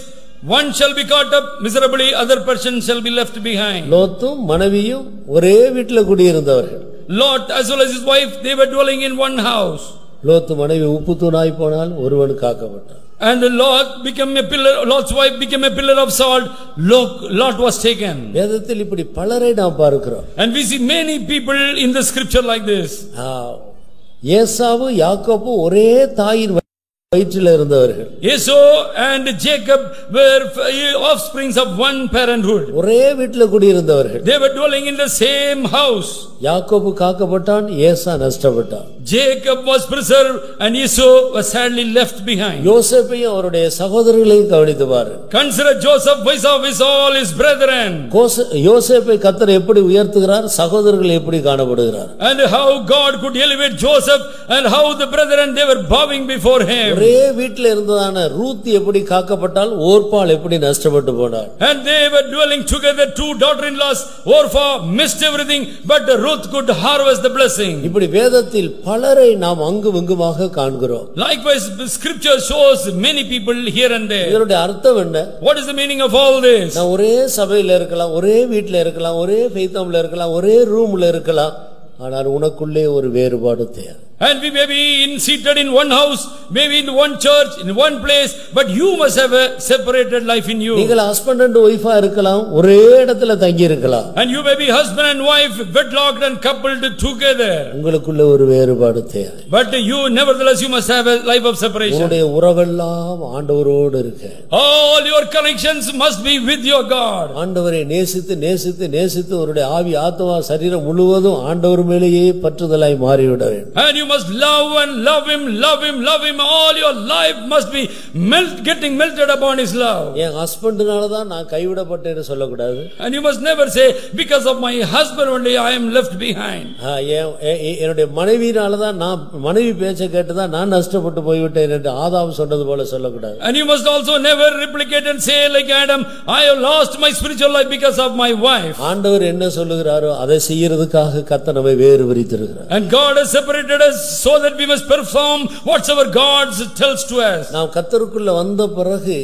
one shall be caught up miserably, other person shall be left behind. லோத்தும் மனைவியும் ஒரே வீட்டுல குடியிருந்தவர்கள். Lot as well as his wife, they were dwelling in one house. லோத்து மனைவி உப்பு தூணாய் போனால் ஒருவன் காக்கப்பட்டான். And Lot became a pillar, Lot's wife became a pillar of salt. Lot was taken. வேதத்தில் இப்படி பலரை நாம் பார்க்கிறோம். And we see many people in the scripture like this. ஏசாவு யாக்கோபு ஒரே தாயின் வயிற்றில் இருந்தவர்கள். Esau and Jacob were offsprings of one parenthood. ஒரே வீட்டில் குடியிருந்தவர்கள். They were dwelling in the same house. யாக்கோபு காக்கப்பட்டான், ஏசா நஷ்டப்பட்டான். Jacob was preserved and Esau was sadly left behind. யோசேப்பையும் அவருடைய சகோதரர்களையும் கவனித்து பாரு. Consider Joseph vis-a-vis all his brethren. யோசேப்பை கர்த்தர் எப்படி உயர்த்துகிறார், சகோதரர்கள் எப்படி காணப்படுகிறார். And how God could elevate Joseph and how the brethren they were bowing before him. ஒரே வீட்டில் இருந்ததான ரூத் எப்படி காக்கப்பட்டால், ஓர்பாள் எப்படி நஷ்டப்பட்டு போனார். And they were dwelling together, two daughter-in-laws. Orpah missed everything, but Ruth could harvest the blessing. இப்படி வேதத்தில் பலரை நாம் அங்கும் இங்குமாக காண்கிறோம். Likewise, the scripture shows many people here and there. இதனுடைய அர்த்தம் என்ன? What is the meaning of all this? நான் ஒரே சபையில இருக்கலாம், ஒரே வீட்டில் இருக்கலாம், ஒரே ஃபெய்தாம்ல இருக்கலாம், ஒரே ரூம்ல இருக்கலாம், ஆனால் உனக்குள்ளே ஒரு வேறுபாடு தேவை. And we may be seated in one house, maybe in one church, in one place, but you must have a separated life in you. நீங்கள் ஹஸ்பண்ட் அண்ட் ஒய்ஃபா இருக்கலாம், ஒரே இடத்துல தங்கி இருக்கலாம். And you may be husband and wife, wedlocked and coupled together. உங்களுக்குள்ள ஒரு வேறுபாடு தேவை. But you nevertheless you must have a life of separation. உங்களுடைய உறவெல்லாம் ஆண்டவரோடு இருக்க. All your connections must be with your God. ஆண்டவரை நேசித்து நேசித்து நேசித்து உங்களுடைய ஆவி ஆத்துமா சரீரம் முழுவதும் ஆண்டவர் மேலேயே பற்றுதலாய் மாறிவிட வேண்டும். And you must love and love him, love him, love him. All your life must be getting melted upon his love. என் ஹஸ்பண்ட்னால தான் நான் கைவிடப்பட்டேன்னு சொல்லக்கூடாது. And you must never say because of my husband only I am left behind. என்னுடைய மனைவியினால தான், நான் மனைவி பேச்சை கேட்டு தான் நான் நஷ்டப்பட்டு போய்விட்டேன் என்று ஆதாம் சொன்னது போல சொல்லக்கூடாது. And you must also never replicate and say like Adam, I have lost my spiritual life because of my wife. ஆண்டவர் என்ன சொல்லுகிறாரோ அதை செய்யறதுக்காக கர்த்தர் நம்மை வேறு பிரித்திருக்கிறார். And God has separated us so that we must perform whatsoever God tells to us. நாம் கர்த்தருக்குள்ள வந்த பிறகு,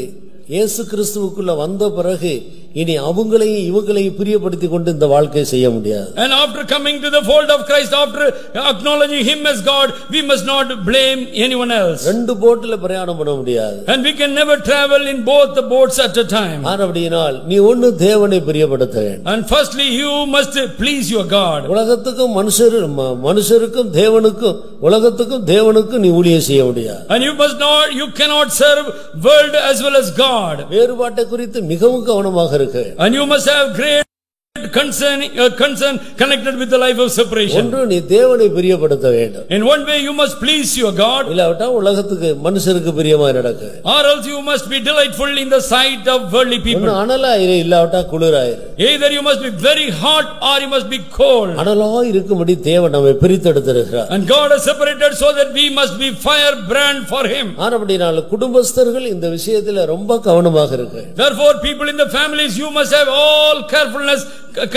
இயேசு கிறிஸ்துவுக்குள்ள வந்த பிறகு, இனி அவங்களையும் இவங்களையும் பிரியப்படுத்திக் கொண்டு இந்த வாழ்க்கையை செய்ய முடியாது. And after coming to the fold of Christ, after acknowledging him as God, we must not blame anyone else. ரெண்டு போட்ல பிரயாணம் பண்ண முடியாது. And we can never travel in both the boats at a time. ஆனபடியினால் நீ ஒன்னு தேவனை பிரியப்படுத்த வேண்டும். And firstly you must please your God. உலகத்துக்கும் மனுஷருக்கும் தேவனுக்கும், உலகத்துக்கும் தேவனுக்கும் நீ ஊழியம் செய்ய முடியாது. And you cannot serve world as well as God. வேறுபாட்டை குறித்து மிகவும் கவனமாக இருக்க. And you must have great concern connected with the life of separation. ஒன்று நீ தேவனை பிரியப்படுத்த வேண்டும். In one way you must please your God, இல்லாவிட்டா உலகத்துக்கு மனுஷருக்கு பிரியமாய் நடக்க. or else you must be delightful in the sight of worldly people. ஒன்னு அனலாயிரு இல்லாவிட்டா குளிராயிரு. Either you must be very hot or you must be cold. அனலாய் இருக்கும்படி தேவன் நம்மை பிரித்தெடுத்திருக்கிறார். And God has separated so that we must be firebrand for him. ஆனபடியால் குடும்பஸ்தர்கள் இந்த விஷயத்துல ரொம்ப கவனமாக இருக்க. Therefore people in the families, you must have all carefulness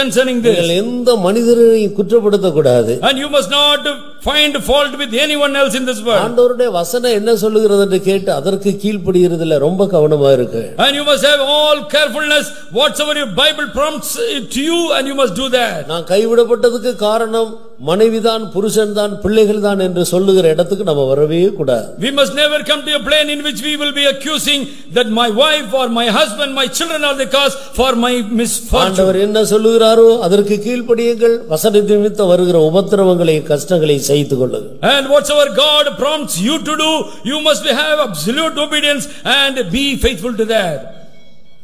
concerning this. எந்த மனிதரையும் குற்றப்படுத்த கூடாது. And you must not find fault with anyone else in this world. ஆண்டவருடைய வசனம் என்ன சொல்லுகிறது என்று கேட்டு அதற்கு கீழ்ப்படிகிறதுல ரொம்ப கவனமா இருக்கு. And you must have all carefulness whatsoever your Bible prompts to you, and you must do that. நான் கைவிடப்பட்டதுக்கு காரணம் மனைவிதான் புருஷன்தான் பிள்ளைகள்தான் என்று சொல்லுகிற இடத்துக்கு நம்ம வரவே கூடாது. We must never come to a plane in which we will be accusing that my wife or my husband, my children are the cause for my misfortune. ஆண்டவர் என்ன சொல்லுகிறாரோ அதற்கு கீழ்ப்படியுங்கள். வசனத்தின் நிமித்தம் வருகிற உபத்திரவங்களை கஷ்டங்களை சகித்துக் கொள்ளுங்கள். And whatsoever God prompts you to do, you must have absolute obedience and be faithful to that.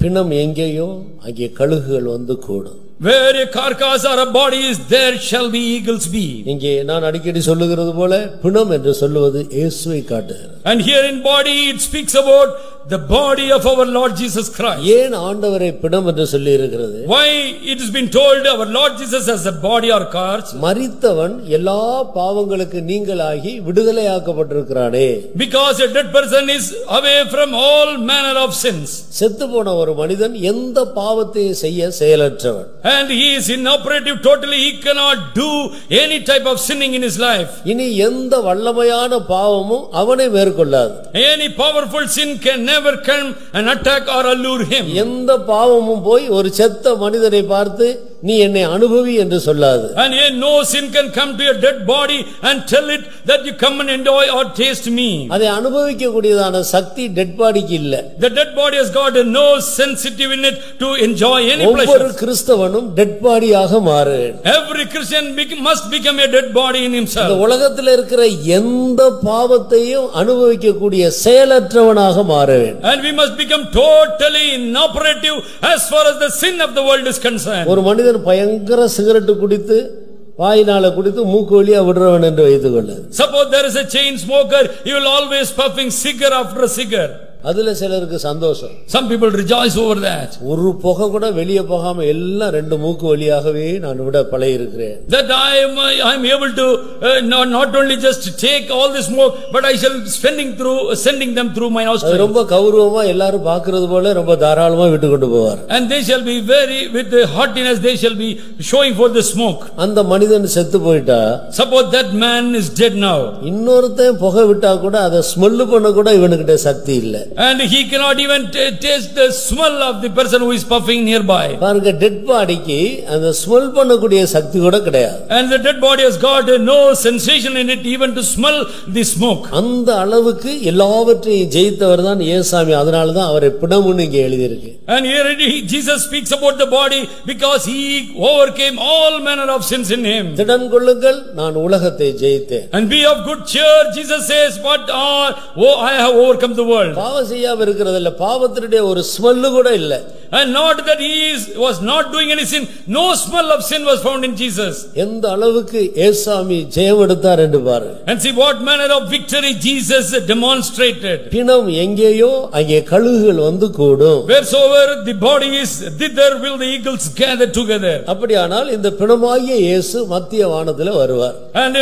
பிணம் எங்கேயோ அங்கே கழுகுகள் வந்து கூடும். Where a carcass or a body is, there shall be eagles be. இங்கே நான் அடிக்கடி சொல்லுகிறது போல பிணம் என்று சொல்லுவது இயேசுவை காட்டுகிறது. And here in body it speaks about the body of our Lord Jesus Christ. ஏன் ஆண்டவரை பிணம் என்று சொல்லி இருக்கிறது? Why it has been told our Lord Jesus as a body or corpse? மரித்தவன் எல்லா பாவங்களுக்கு நீங்களாகி விடுதலையாக்கப்பட்டிருக்கிறானே. Because a dead person is away from all manner of sins. செத்து போன ஒரு மனிதன் எந்த பாவத்தையும் செய்ய செயலற்றவன். And he is inoperative totally. He cannot do any type of sinning in his life. இனி எந்த வல்லமையான பாவமும் அவனை மேற்கொள்ளாது. Any powerful sin can never come and attack or allure him. எந்த பாவமும் போய் ஒரு செத்த மனிதனை பார்த்து நீ என்னை அனுபவி என்று சொல்லாது. And no sin can come to a dead body and tell it that you come and enjoy or taste me. அதை அனுபவிக்க கூடியதான சக்தி டெட் பாடிக்கு இல்ல. The dead body has got no sensitive in it to enjoy any pleasure. ஒவ்வொரு கிறிஸ்தவனும் dead பாடியாக மாறு. Every Christian must become a dead body in himself. இந்த உலகத்தில் இருக்கிற எந்த பாவத்தையும் அனுபவிக்க கூடிய செயலற்றவனாக மாற வேண்டும். And we must become totally inoperative as far as the sin of the world is concerned. ஒரு மனிதன் பயங்கர சிகரெட் குடித்து வாயினால குடித்து மூக்கு வழியா விடுறவன் என்று வைத்துக் கொள்ள. Suppose there is a chain smoker, he will always puffing cigar after a cigar. அதுல சிலருக்கு சந்தோஷம். Some people rejoice over that. ஒரு புகை கூட வெளியே போகாம எல்லாம் ரெண்டு மூக்கு வழியாகவே நான் விட பழகி இருக்கிறேன். That I am able to not only just take all the smoke, but I shall sending them through my nostrils. ரொம்ப கௌரவமா எல்லாரும் பாக்குறது போல ரொம்ப தாராளமா விட்டு கொண்டு போவார். And they shall be very with the haughtiness they shall be showing for the smoke. அந்த மனிதன் செத்து போயிட்டா, suppose that man is dead now, இன்னொருத்தன் புகை விட்டா கூட அதை ஸ்மெல் பண்ண கூட இவனுக்கிட்ட சக்தி இல்ல. And he cannot even taste the smell of the person who is puffing nearby. பாருங்க, டெட் பாடிக்கு அந்த ஸ்மெல் பண்ணக்கூடிய சக்தி கூட கிடையாது. And the dead body has got no sensation in it even to smell the smoke. அந்த அளவுக்கு எல்லாவற்றையும் ஜெயித்தவர் தான் இயேசுசாமி. அதனால தான் அவரை பிணம்னு இங்கே எழுதி இருக்கு. And here Jesus speaks about the body because he overcame all manner of sins in him. திடன் கொள்ளுங்கள், நான் உலகத்தை ஜெயித்தேன். And be of good cheer, Jesus says, I have overcome the world. பாவம் செய்யாம இருக்கிறது இல்ல, பாவத்தினுடைய ஒரு ஸ்மெல் கூட இல்ல. And not that he was not doing any sin, no smell of sin was found in Jesus. எந்த அளவுக்கு இயேசுசாமி ஜெயம் எடுத்தார் என்று பாரு. And see what manner of victory Jesus demonstrated. பிணம் எங்கேயோ அங்கே கழுகுகள் வந்து கூடும். Wheresoever the body is, thither will the eagles gather together. அப்படியானால் இந்த பிணமாகிய இயேசு மத்திய வானத்திலே வருவார். And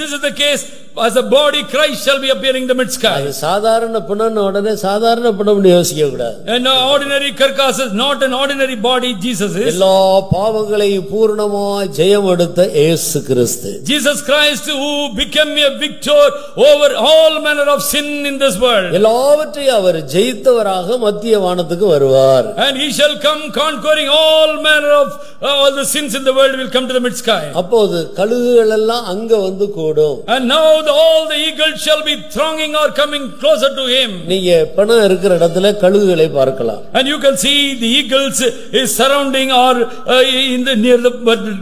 this is the case, as a body Christ shall be appearing in the mid sky. சாதாரண பிணம்னு உடனே சாதாரண பிணம்னு யோசிக்க கூடாது. And ordinary carcass is not an ordinary body Jesus is. எல்லா பாவங்களையும் பூரணமாய் ஜெயம் எடுத்த இயேசு கிறிஸ்து. Jesus Christ who became a victor over all manner of sin in this world. எல்லாவற்றையும் அவர் ஜெயித்தவராக மத்திய வானத்துக்கு வருவார். And he shall come conquering all manner of all the sins in the world will come to the mid sky. அப்போது கழுகுகள் எல்லாம் அங்க வந்து கூடும். And now behold, all the eagles shall be thronging or coming closer to him. நீங்க பணம் இருக்கிற இடத்துல கழுகுகளை பார்க்கலாம். And you can see the eagles is surrounding or in the near the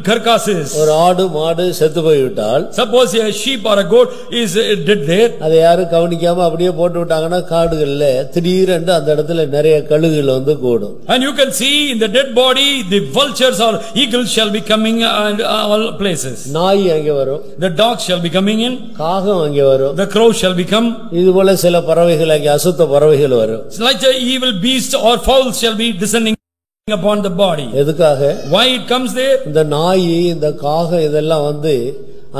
carcasses. ஒரு ஆடு மாடு செத்து போய்விட்டால், Suppose a sheep or a goat is dead there. அதை யாரும் கவனிக்காம அப்படியே போட்டு விட்டாங்கன்னா காடுகள்ல திடீரென்று அந்த இடத்துல நிறைய கழுகுகள் வந்து கூடும். And you can see in the dead body the vultures or eagles shall be coming and all places. நாய் அங்கே வரும், The dog shall be coming in, காகம் அங்கே வரும், the crow shall become, இது போல சில பறவைகள் அங்கே அசுத்த பறவைகள் வரும். like the evil beast or fowls shall be descending upon the body. எதுக்காக? Why it comes there? இந்த நாய் இந்த காகம் இதெல்லாம் வந்து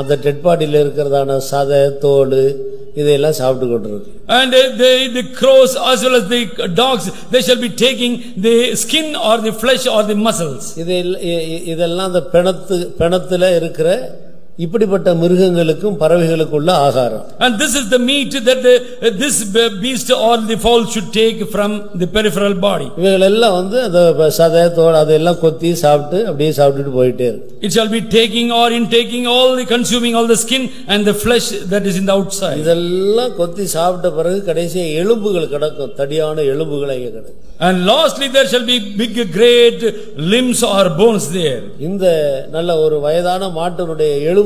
அந்த டெட் பாடியில இருக்கிறதான சதை தோல் இதெல்லாம் சாப்பிட்டு கொண்டிருக்கு. And the crows as well as the dogs, they shall be taking the skin or the flesh or the muscles. இதெல்லாம் அந்த பிணத்துல இருக்கிற இப்படிப்பட்ட மிருகங்களுக்கும் பறவைகளுக்குள்ள ஆகாரம். And this is the meat that this beast or the fowl should take from the peripheral body. இவைகள் எல்லாம் வந்து அந்த சதை தோல் அதெல்லாம் கொத்தி சாப்பிட்டு அப்படியே சாப்பிட்டுட்டு போயிட்டே இருக்கு. It shall be taking or intaking all the consuming all the skin and the flesh that is in the outside. இதெல்லாம் கொத்தி சாப்பிட்ட பிறகு கடைசியா எலும்புகள் கிடக்கும், தடியான எலும்புகள் அங்கே கிடக்கும். And lastly there shall be big great limbs or bones there. இந்த நல்ல ஒரு வயதான மாட்டினுடைய எலும்பெல்லாம்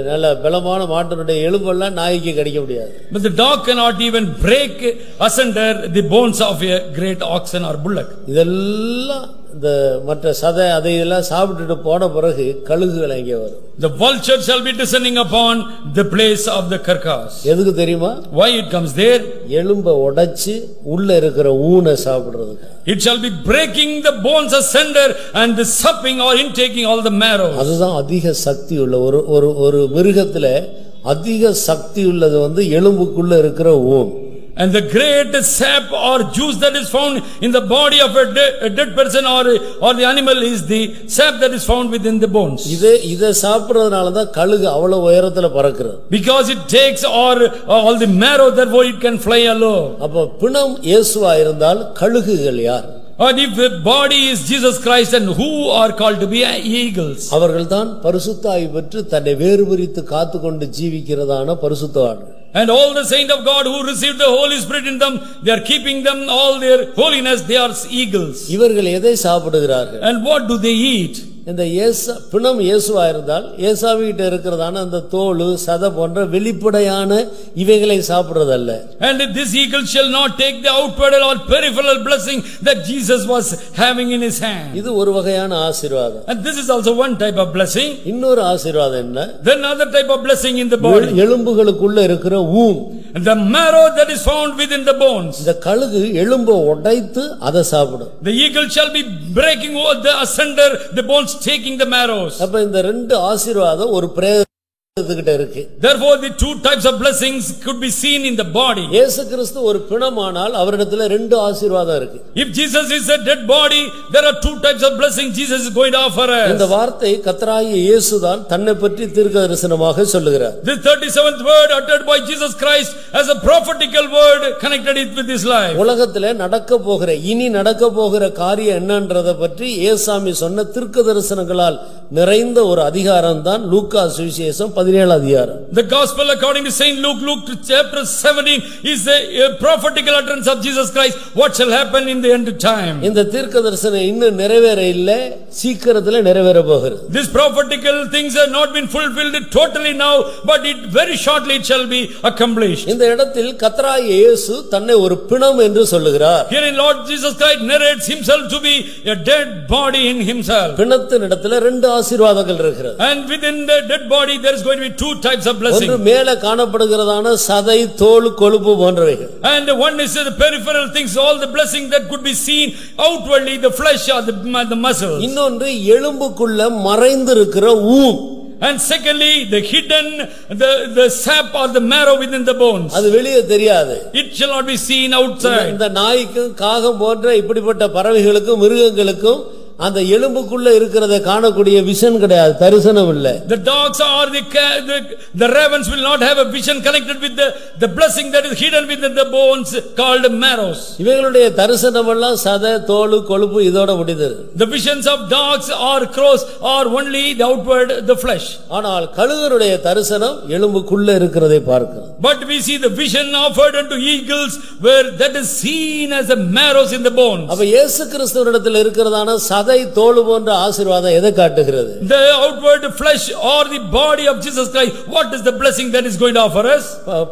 நல்ல பலமான மாட்டினுடைய எலும்பெல்லாம் நாய்க்கு கடிக்க முடியாது. But the dog cannot even break asunder the bones of a great oxen or bullock. இதெல்லாம் இந்த மற்ற சதை அதை இதெல்லாம் சாப்பிட்டுட்டு போன பிறகு கழுகுகள் அங்கே வரும். The vulture shall be descending upon the place of the carcass. எதுக்கு தெரியுமா? Why it comes there? எலும்பை உடைச்சு உள்ள இருக்கிற ஊனை சாப்பிடுறதுக்கு. It shall be breaking the bones asunder and the supping or intaking all the marrow. அதுதான் அதிக சக்தி உள்ள ஒரு மிருகத்துல அதிக சக்தி உள்ளது வந்து எலும்புக்குள்ள இருக்கிற ஊன். And the great sap or juice that is found in the body of a dead person or the animal is the sap that is found within the bones. இத சாப்பிடுறதுனால தான் கழுகு அவ்வளவு உயரத்துல பறக்குது. Because it takes all the marrow, therefore it can fly alone. அப்ப பிணம் இயேசுவா இருந்தால் கழுகுகள் யார்? And if the body is Jesus Christ, and who are called to be eagles? அவர்கள்தான் பரிசுத்தாவி பெற்று தன்னை வேறுபிரித்து காத்துக்கொண்டு ஜீவிக்கிறதான பரிசுத்தவான்கள். And all the saints of God who received the Holy Spirit in them, they are keeping them all their holiness, they are eagles. இவர்கள் எதை சாப்பிடுகிறார்கள்? And what do they eat? இந்த பிணம் இயேசுவா இருந்தால் இயேசுவிட்ட இருக்கிறதான அந்த தோல் சதை போன்ற வெளிப்படையான இவைகளை சாப்பிடுறதல்ல. And this eagle shall not take the outward or peripheral blessing that Jesus was having in his hand. இது ஒரு வகையான ஆசீர்வாதம். And this is also one type of blessing. இன்னொரு ஆசீர்வாதம் என்ன? Then another type of blessing in the body. எலும்புகளுக்குள்ள இருக்கிற ஊன். The marrow that is found within the bones. இந்த கழுகு எலும்பை உடைத்து அதை சாப்பிடும். The eagle shall be breaking asunder the bones, taking the marrows. அப்ப இந்த ரெண்டு ஆசீர்வாதம் ஒரு பிரேதத்துக்கிட்ட இருக்கு. Therefore the two types of blessings could be seen in the body. இயேசு கிறிஸ்து ஒரு பிணமானால் அவரிடத்துல ரெண்டு ஆசீர்வாதம் இருக்கு. If Jesus is a dead body, there are two types of blessings Jesus is going to offer us. இந்த வார்த்தை கர்த்தராகிய இயேசு தான் தன்னை பற்றி தீர்க்கதரிசனமாக சொல்லுகிறார். This 37th word uttered by Jesus Christ as a prophetical word connected it with his life. உலகத்திலே நடக்க போகிற இனி நடக்க போகிற காரியம் என்னன்றதை பற்றி ஏசாமி சொன்ன தீர்க்கதரிசனங்களால் நிறைந்த ஒரு அதிகாரம் தான் லூக்கா சுவிசேஷம் 17 அதிகாரம். The gospel according to Saint Luke chapter 17 is the prophetical utterance of Jesus Christ, what shall happen in the end of time. இந்த தீர்க்கதரிசனம் இன்னும் நிறைவேற இல்ல, சீக்கிரத்துல நிறைவேற போகிறது. This prophetical things have not been fulfilled totally now, but it very shortly it shall be accomplished. இந்த இடத்தில் கர்த்தராகிய இயேசு தன்னை ஒரு பிணம் என்று சொல்லுகிறார். Here in Lord Jesus Christ narrates himself to be a dead body in himself. பிணத்தின் இடத்துல ரெண்டு ஆசீர்வாதங்கள் இருக்கிறது. And within the dead body there is going to be two types of blessing. ஒன்று மேலே காணப்படுகிறதான சதை தோல் கொழுப்பு போன்றவைகள். And one is the peripheral things, all the blessing that could be seen outwardly, the flesh or the muscles. இன்னொன்று எலும்புக்குள்ள மறைந்திருக்கிற ஊன். And secondly the hidden the sap or the marrow within the bones. அது வெளியே தெரியாது. It shall not be seen outside. இந்த நாய்க்கும் காகம் போன்ற இப்படிப்பட்ட பறவைகளுக்கும் மிருகங்களுக்கும் அந்த எலும்புக்குள்ள இருக்கிறதை காணக்கூடிய விஷன் கிடையாது, தரிசனம் இல்ல. The dogs or the ravens will not have a vision connected with the blessing that is hidden within the bones called marrows. இவைகளுடைய தரிசனம் எல்லாம் சதை, தோல், கொழுப்பு இதோட முடிந்தது. The visions of dogs or crows are only the outward, the flesh. ஆனால் கழுகுடைய தரிசனம் எலும்புக்குள்ள இருக்கிறதை பார்க்கிறது. But we see the vision offered unto eagles where that is seen as the marrows in the bones. அப்ப இயேசு கிறிஸ்துவினிடத்தில் இருக்கிறதான சதை, தோல் போன்ற ஆசீர்வாதம் எதை காட்டுகிறது? The outward flesh or the body of Jesus Christ, what is the blessing that is going to offer us?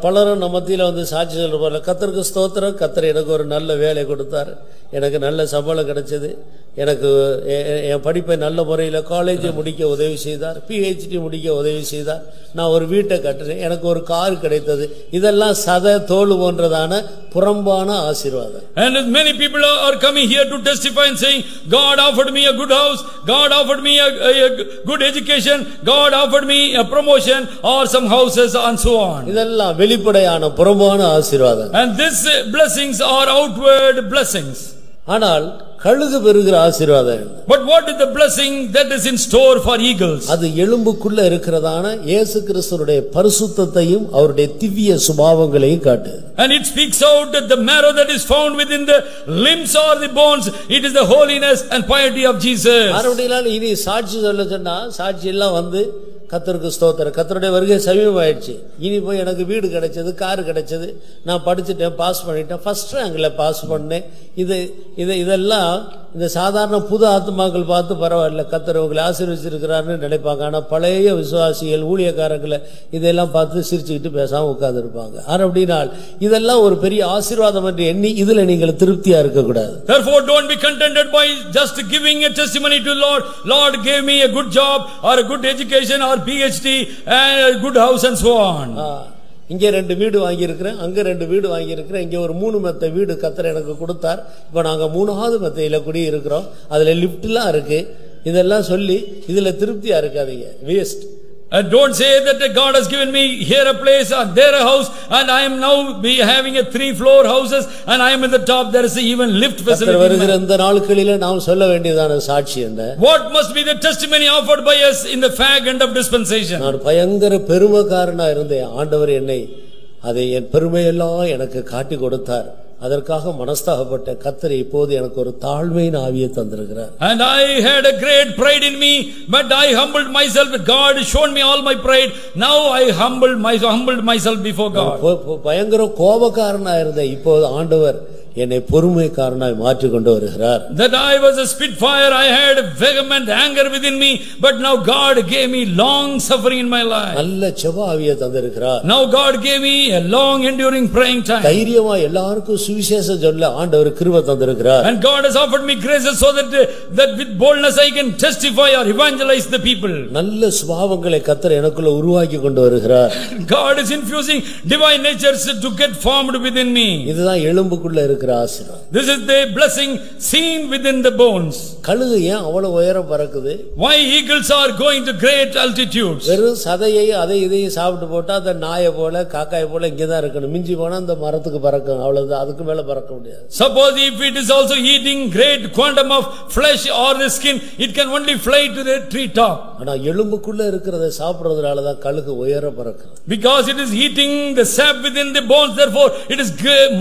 பலரும் நம்ம மத்தியில வந்து சாட்சி சொல்ற போல, கர்த்தருக்கு ஸ்தோத்திரம், கர்த்தர் எனக்கு ஒரு நல்ல வேலை கொடுத்தார், எனக்கு நல்ல சம்பளம் கிடைச்சது, எனக்கு என் படிப்பை நல்ல முறையில் காலேஜை முடிக்க உதவி செய்தார், PhD முடிக்க உதவி செய்தார், நான் ஒரு வீட்டை கட்டினேன், எனக்கு ஒரு கார் கிடைத்தது. இதெல்லாம் சதை, தோல் போன்றதான புறம்பான ஆசீர்வாதம். And many people are coming here to testify and saying, God offered me a good house, God offered me a good education, God offered me a promotion or some houses and so on. இதெல்லாம் வெளிப்படையான புறம்பான ஆசீர்வாதம். And these blessings are outward blessings. ஆனால் கழுகு பெறுகிற ஆசீர்வாதம். But what is the blessing that is in store for eagles? அது எலும்புக்குள்ள இருக்கிறதான இயேசு கிறிஸ்துவுடைய பரிசுத்தத்தையும் அவருடைய திவ்ய சுபாவங்களையும் காட்டுது. And it speaks out that the marrow that is found within the limbs or the bones, it is the holiness and piety of Jesus. மறுபடியும் இனி சாட்சி சொல்ல சொன்னா சாட்சி எல்லாம் வந்து கர்த்தருக்கு ஸ்தோத்திரம், கர்த்தருடைய வருகை சமீபமாயிடுச்சு, இனி போய் எனக்கு வீடு கிடைச்சது, கார் கிடைச்சது, நான் படிச்சுட்டேன், பாஸ் பண்ணிட்டேன், ஃபர்ஸ்ட் ரேங்க்ல பாஸ் பண்ணேன், இதெல்லாம் இந்த சாதாரண புது ஆத்மாக்கள் பார்த்து பரவாயில்ல, கர்த்தர் உங்களை ஆசீர்வதிச்சிருக்கிறார்னு நினைப்பாங்க. ஆனா பழைய விசுவாசிகள், ஊழியக்காரங்களை இதெல்லாம் பார்த்து சிரிச்சுக்கிட்டு பேசாம உட்கார்ந்து இருப்பாங்க. அப்படினால் இதெல்லாம் ஒரு பெரிய ஆசீர்வாதம் என்று எண்ணி இதுல நீங்கள் திருப்தியா இருக்க கூடாது. Therefore don't be contented by just giving a testimony to Lord. Lord gave me a good job or a good education or PhD and a good house and so on. இங்கே 2 வீடு வாங்கி இருக்கிறேன், அங்க 2 வீடு வாங்கி இருக்கிறேன், இங்க ஒரு 3 மெத்தை வீடு கர்த்தர் எனக்கு கொடுத்தார், இப்ப நாங்க 3வது மெத்தையில குடி இருக்கிறோம், அதுல லிப்ட்லாம் இருக்கு, இதெல்லாம் சொல்லி இதுல திருப்தியா இருக்காதீங்க, waste. And don't say that God has given me here a place or there a house and I am now be having a 3-floor houses and I am in the top, there is even lift facility. வருகிற இந்த நாட்களிலே நாம் சொல்ல வேண்டியதான சாட்சி என்ன? What must be the testimony offered by us in the fag end of dispensation? நான் பயங்கர பெருமைக்காரனா இருந்தேன், ஆண்டவர் என்னை அதை என் பெருமையெல்லாம் எனக்கு காட்டி கொடுத்தார், அதற்காக மனஸ்தாபப்பட்ட கர்த்தர் இப்போது எனக்கு ஒரு தாழ்மையின் ஆவியை தந்திருக்கிறார். And I had a great pride in me, but I humbled myself. God showed me all my pride. Now I humbled myself before God. பயங்கர கோபக்காரனா இருந்தேன், இப்போது ஆண்டவர் என்னை பொறுமைக்காரனாய் மாற்றி கொண்டு வருகிறார். That I was a spitfire, I had vehement anger within me, but now God gave me long suffering in my life. நல்ல ஜெப ஆவியை தந்திருக்கிறார். Now God gave me a long enduring praying time. தைரியமா எல்லாருக்கும் சுவிசேஷம் சொல்ல ஆண்டவர் கிருபை தந்திருக்கிறார். And God has offered me graces so that with boldness I can testify or evangelize the people. நல்ல சுபாவங்களை கர்த்தர் எனக்குள்ள உருவாக்கி கொண்டு வருகிறார். God is infusing divine natures to get formed within me. இதுதான் எலும்புக்குள்ள இருக்கிற ஆசீர்வாதம். This is the blessing seen within the bones. கழுகு ஏன் அவ்வளவு உயரம் பறக்குது? Why eagles are going to great altitudes? வெறும் சதையை அதை இதையும் சாப்பிட்டு போட்டா அந்த நாயை போல காக்காயை போல இங்கதான் இருக்கணும், மிஞ்சி போனா அந்த மரத்துக்கு பறக்கும், அவ்வளவுதான், அதுக்கு மேல பறக்க முடியாது. Suppose if it is also eating great quantum of flesh or the skin, it can only fly to the tree top. ஆனா எலும்புக்குள்ள இருக்கிறதை சாப்பிடுறதுனாலதான் கழுகு உயர பறக்குது. Because it is eating the sap within the bones, therefore it is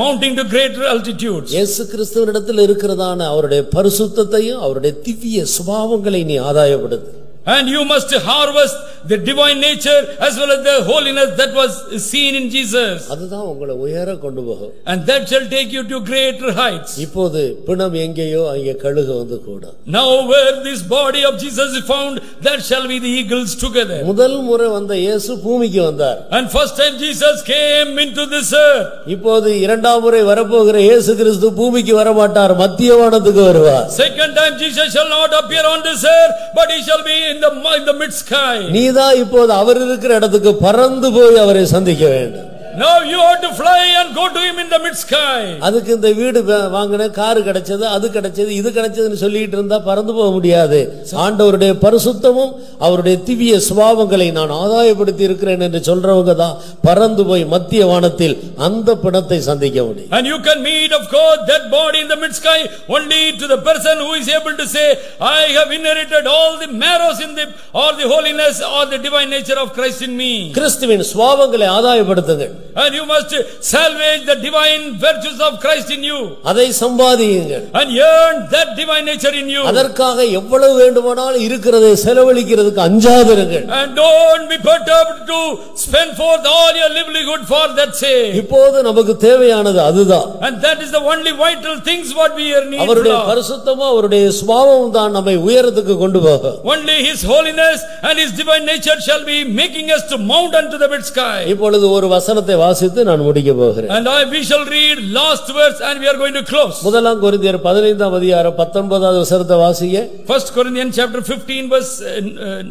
mounting to greater altitudes. இயேசு கிறிஸ்துவினிடத்தில் இருக்கிறதான அவருடைய பரிசுத்தத்தையும் அவருடைய திவ்ய சுபாவங்களை நீ ஆதாயப்படுத்து. And you must harvest the divine nature as well as the holiness that was seen in Jesus. அதுதான் உங்களை உயர கொண்டு போகும். And that shall take you to greater heights. இப்போது பிணம் எங்கேயோ அங்கே கழுகு வந்து கூடும். Now where this body of Jesus is found, that shall be the eagles together. முதல் முறை வந்த இயேசு பூமிக்கு வந்தார். And first time Jesus came into this earth. இப்போது இரண்டாம் முறை வரப்போகிற இயேசு கிறிஸ்து பூமிக்கு வர மாட்டார், மத்திய வானத்துக்கு வருவார். Second time Jesus shall not appear on this earth, but he shall be in the mid sky. நீதான் இப்போது அவர் இருக்கிற இடத்துக்கு பறந்து போய் அவரை சந்திக்க வேண்டும். Now you have to fly and go to him in the mid sky. அதுக்கு இந்த வீடு வாங்கின, காரு கிடைச்சது, அது கிடைச்சது, இது கிடைச்சதுன்னு சொல்லிட்டு இருந்தா பறந்து போக முடியாது. ஆண்டவருடைய பரிசுத்தமும் அவருடைய திவ்ய சுபாவங்களை நான் ஆதாயப்படுத்தி இருக்கிறேன் என்று சொல்றவங்க தான் பறந்து போய் மத்திய வானத்தில் அந்த பிணத்தை சந்திக்க முடியும். And you can meet of God that body in the mid sky only to the person who is able to say, I have inherited all the marrows in the or the holiness or the divine nature of Christ in me. கிறிஸ்துவின் சுபாவங்களை ஆதாயப்படுத்துங்கள். And you must salvage the divine virtues of Christ in you. அதை சம்பாதியுங்கள். And earn that divine nature in you. அதற்காக எவ்வளவு வேண்டுமானாலும் இருக்கிறதை செலவழிக்கிறதுக்கு அஞ்சாதிருங்கள். And don't be perturbed to spend forth all your livelihood for that sake. இப்போது நமக்கு தேவையானது அதுதான். And that is the only vital things what we need. அவருடைய பரிசுத்தமும் அவருடைய சுபாவமும் தான் நம்மை உயரத்துக்கு கொண்டு போகும். Only his holiness and his divine nature shall be making us to mount unto the mid sky. இப்பொழுது ஒரு வசனத்தை வாசித்து நான் முடிக்க போகிறேன். And we shall read last verse and we are going to close. முதலாம் கொரிந்தியர் 15ஆம் அதிகாரம் 19வது வசனத்தை வாசிங்க. 1 Corinthians chapter 15 verse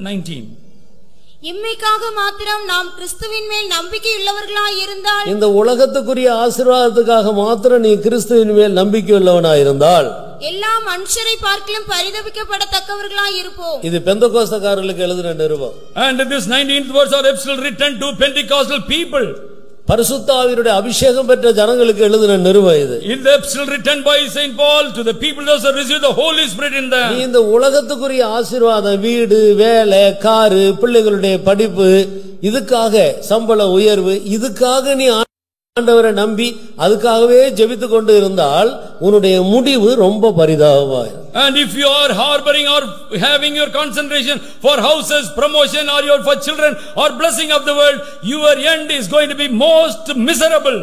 19. இம்மைக்காக மாத்திரம் நாம் கிறிஸ்துவின் மேல் நம்பிக்கையுள்ளவர்களாய் இருந்தால், இந்த உலகத்துக்குரிய ஆசீர்வாதத்துக்காக மாத்திரம் நீ கிறிஸ்துவின் மேல் நம்பிக்கையுள்ளவனாய் இருந்தால் எல்லா மனுஷரை பார்க்கலும் பரிதபிக்கப்படத்தக்கவர்களாய் இருப்போம். இது பெந்தகோஸ்தக்காரர்களுக்கு எழுதின நிருபம். And this 19th verse are epistle written to Pentecostal people. பரிசுத்த ஆவியுடைய அபிஷேகம் பெற்ற ஜனங்களுக்கு எழுதின நிருபம் இது. In the epistle written by Saint Paul to the people those who receive the Holy Spirit in them. நீ இந்த உலகத்துக்குரிய ஆசீர்வாதம், வீடு, வேலை, காரு, பிள்ளைகளுடைய படிப்பு, இதுக்காக சம்பள உயர்வு, இதுக்காக நீ ஆண்டவரை நம்பி அதுக்காகவே ஜெபித்துக் கொண்டு இருந்தால் உன்னுடைய முடிவு ரொம்ப பரிதாபமாயிருக்கும். And if you are harboring or having your concentration for houses, promotion, or your for children or blessing of the world, your end is going to be most miserable.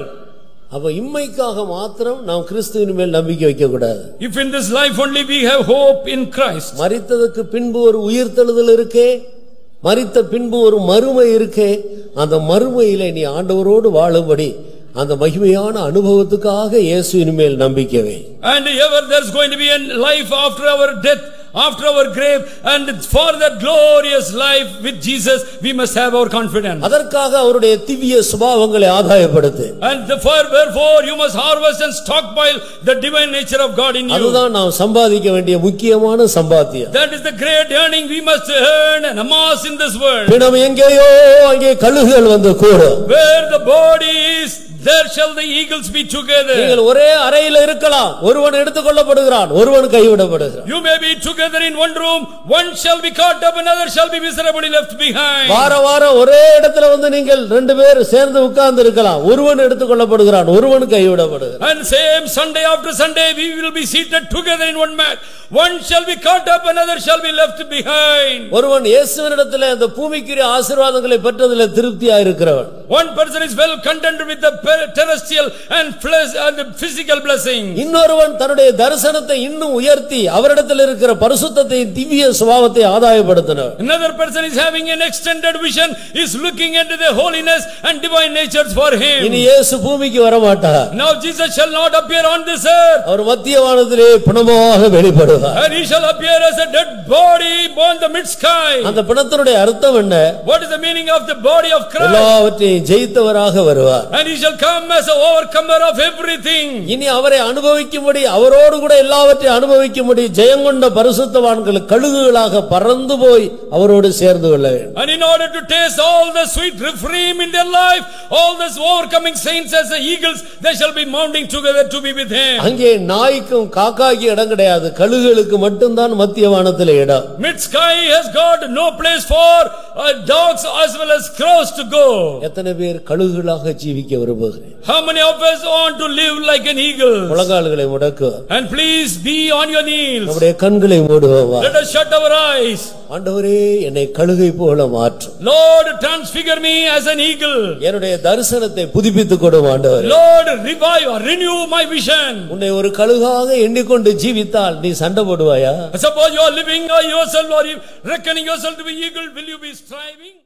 அப்ப இம்மைக்காக மாத்திரம் நாம் கிறிஸ்துவின் மேல் நம்பிக்கை வைக்க கூடாது. If in this life only we have hope in Christ. மரித்ததுக்கு பின்பு ஒரு உயிர்த்தெழுதல் இருக்கே, மரித்த பின்பு ஒரு மறுமை இருக்கே, அந்த மறுமையிலே நீ ஆண்டவரோடு வாழும்படி அந்த மகிமையான அனுபவத்துக்காக இயேசுவின் மேல் நம்பிக்கை வை. And ever there's going to be a life after our death, after our grave, and for that glorious life with Jesus we must have our confidence. அதற்காக அவருடைய திவ்ய சுபாவங்களை ஆதாயப்படுத்து. And therefore you must harvest and stockpile the divine nature of God in you. அதுதான் நாம் சம்பாதிக்க வேண்டிய முக்கியமான சம்பாத்தியம். That is the great earning we must earn and amass in this world. பிணம் எங்கேயோ அங்கே கழுகுகள் வந்து கூடும். Where the body is, there shall the eagles be together. நீங்கள் ஒரே அறையில் இருக்கலாம், ஒருவன் எடுத்துக்கொள்ளப்படுகிறான், ஒருவன் கைவிடப்படுகிறான். You may be together in one room, one shall be caught up, another shall be miserably left behind. வாரம் ஒரே இடத்துல வந்து நீங்கள் ரெண்டு பேர் சேர்ந்து உட்கார்ந்து இருக்கலாம், ஒருவன் எடுத்துக்கொள்ளப்படுகிறான், ஒருவன் கைவிடப்படுகிறான். And same Sunday after Sunday we will be seated together in one mat, one shall be caught up, another shall be left behind. ஒருவன் இயேசுவினிடத்தில் அந்த பூமிக்குரிய ஆசீர்வாதங்களை பெற்றதிலே திருப்தியா இருக்கிறவன். One person is well content with the terrestrial and flesh and the physical blessing. இன்னொருவன் தன்னுடைய தரிசனத்தை இன்னும் உயர்த்தி அவரிடத்தில் இருக்கிற பரிசுத்தத்தை, திவ்ய சுபாவத்தை ஆதாயப்படுத்தினார். Another person is having an extended vision, is looking into the holiness and divine natures for him. இனி இயேசு பூமிக்கு வர மாட்டார். Now Jesus shall not appear on this earth. அவர் மத்திய வானத்திலே பிணமாக வெளிப்படுவார். And he shall appear as a dead body on the mid sky. அந்த பிணத்தினுடைய அர்த்தம் என்ன? What is the meaning of the body of Christ? எல்லாவற்றையும் ஜெயித்தவராக வருவார். And he shall come as an overcomer of everything. இனி அவரை அனுபவிக்கும்படி, அவரோடு கூட எல்லாவற்றையும் அனுபவிக்கும்படி ஜெயங்கொண்ட பரிசுத்தவான்கள் கழுகுகளாக பறந்து போய் அவரோடு சேர்ந்து கொள்ள வேண்டும். And in order to taste all the sweet refreshment in their life, all these overcoming saints as the eagles, they shall be mounting together to be with him. அங்கே நாய்க்கும் காக்காய்க்கு இடம் கிடையாது, கழுகுகளுக்கு மட்டும்தான் மத்திய வானத்திலே இடம். Mid sky has got no place for dogs as well as crows to go. எத்தனை பேர் கழுகுகளாக ஜீவிக்க விரும்புகிறேன்? How many of us want to live like an eagle? முழங்கால்களை முடக்கு. And please be on your knees. நம்முடைய கண்களை மூடுவோம். Let us shut our eyes. ஆண்டவரே, என்னை கழுகை போல மாற்றும். Lord, transfigure me as an eagle. என்னுடைய தரிசனத்தை புதுப்பித்துக் கொடும் ஆண்டவரே. Lord, revive or renew my vision. உன்னை ஒரு கழுகாக எண்ணிக்கொண்டு ஜீவித்தால் நீ சண்டை போடுவாயா? Suppose you are living yourself or reckoning yourself to be eagle, will you be striving?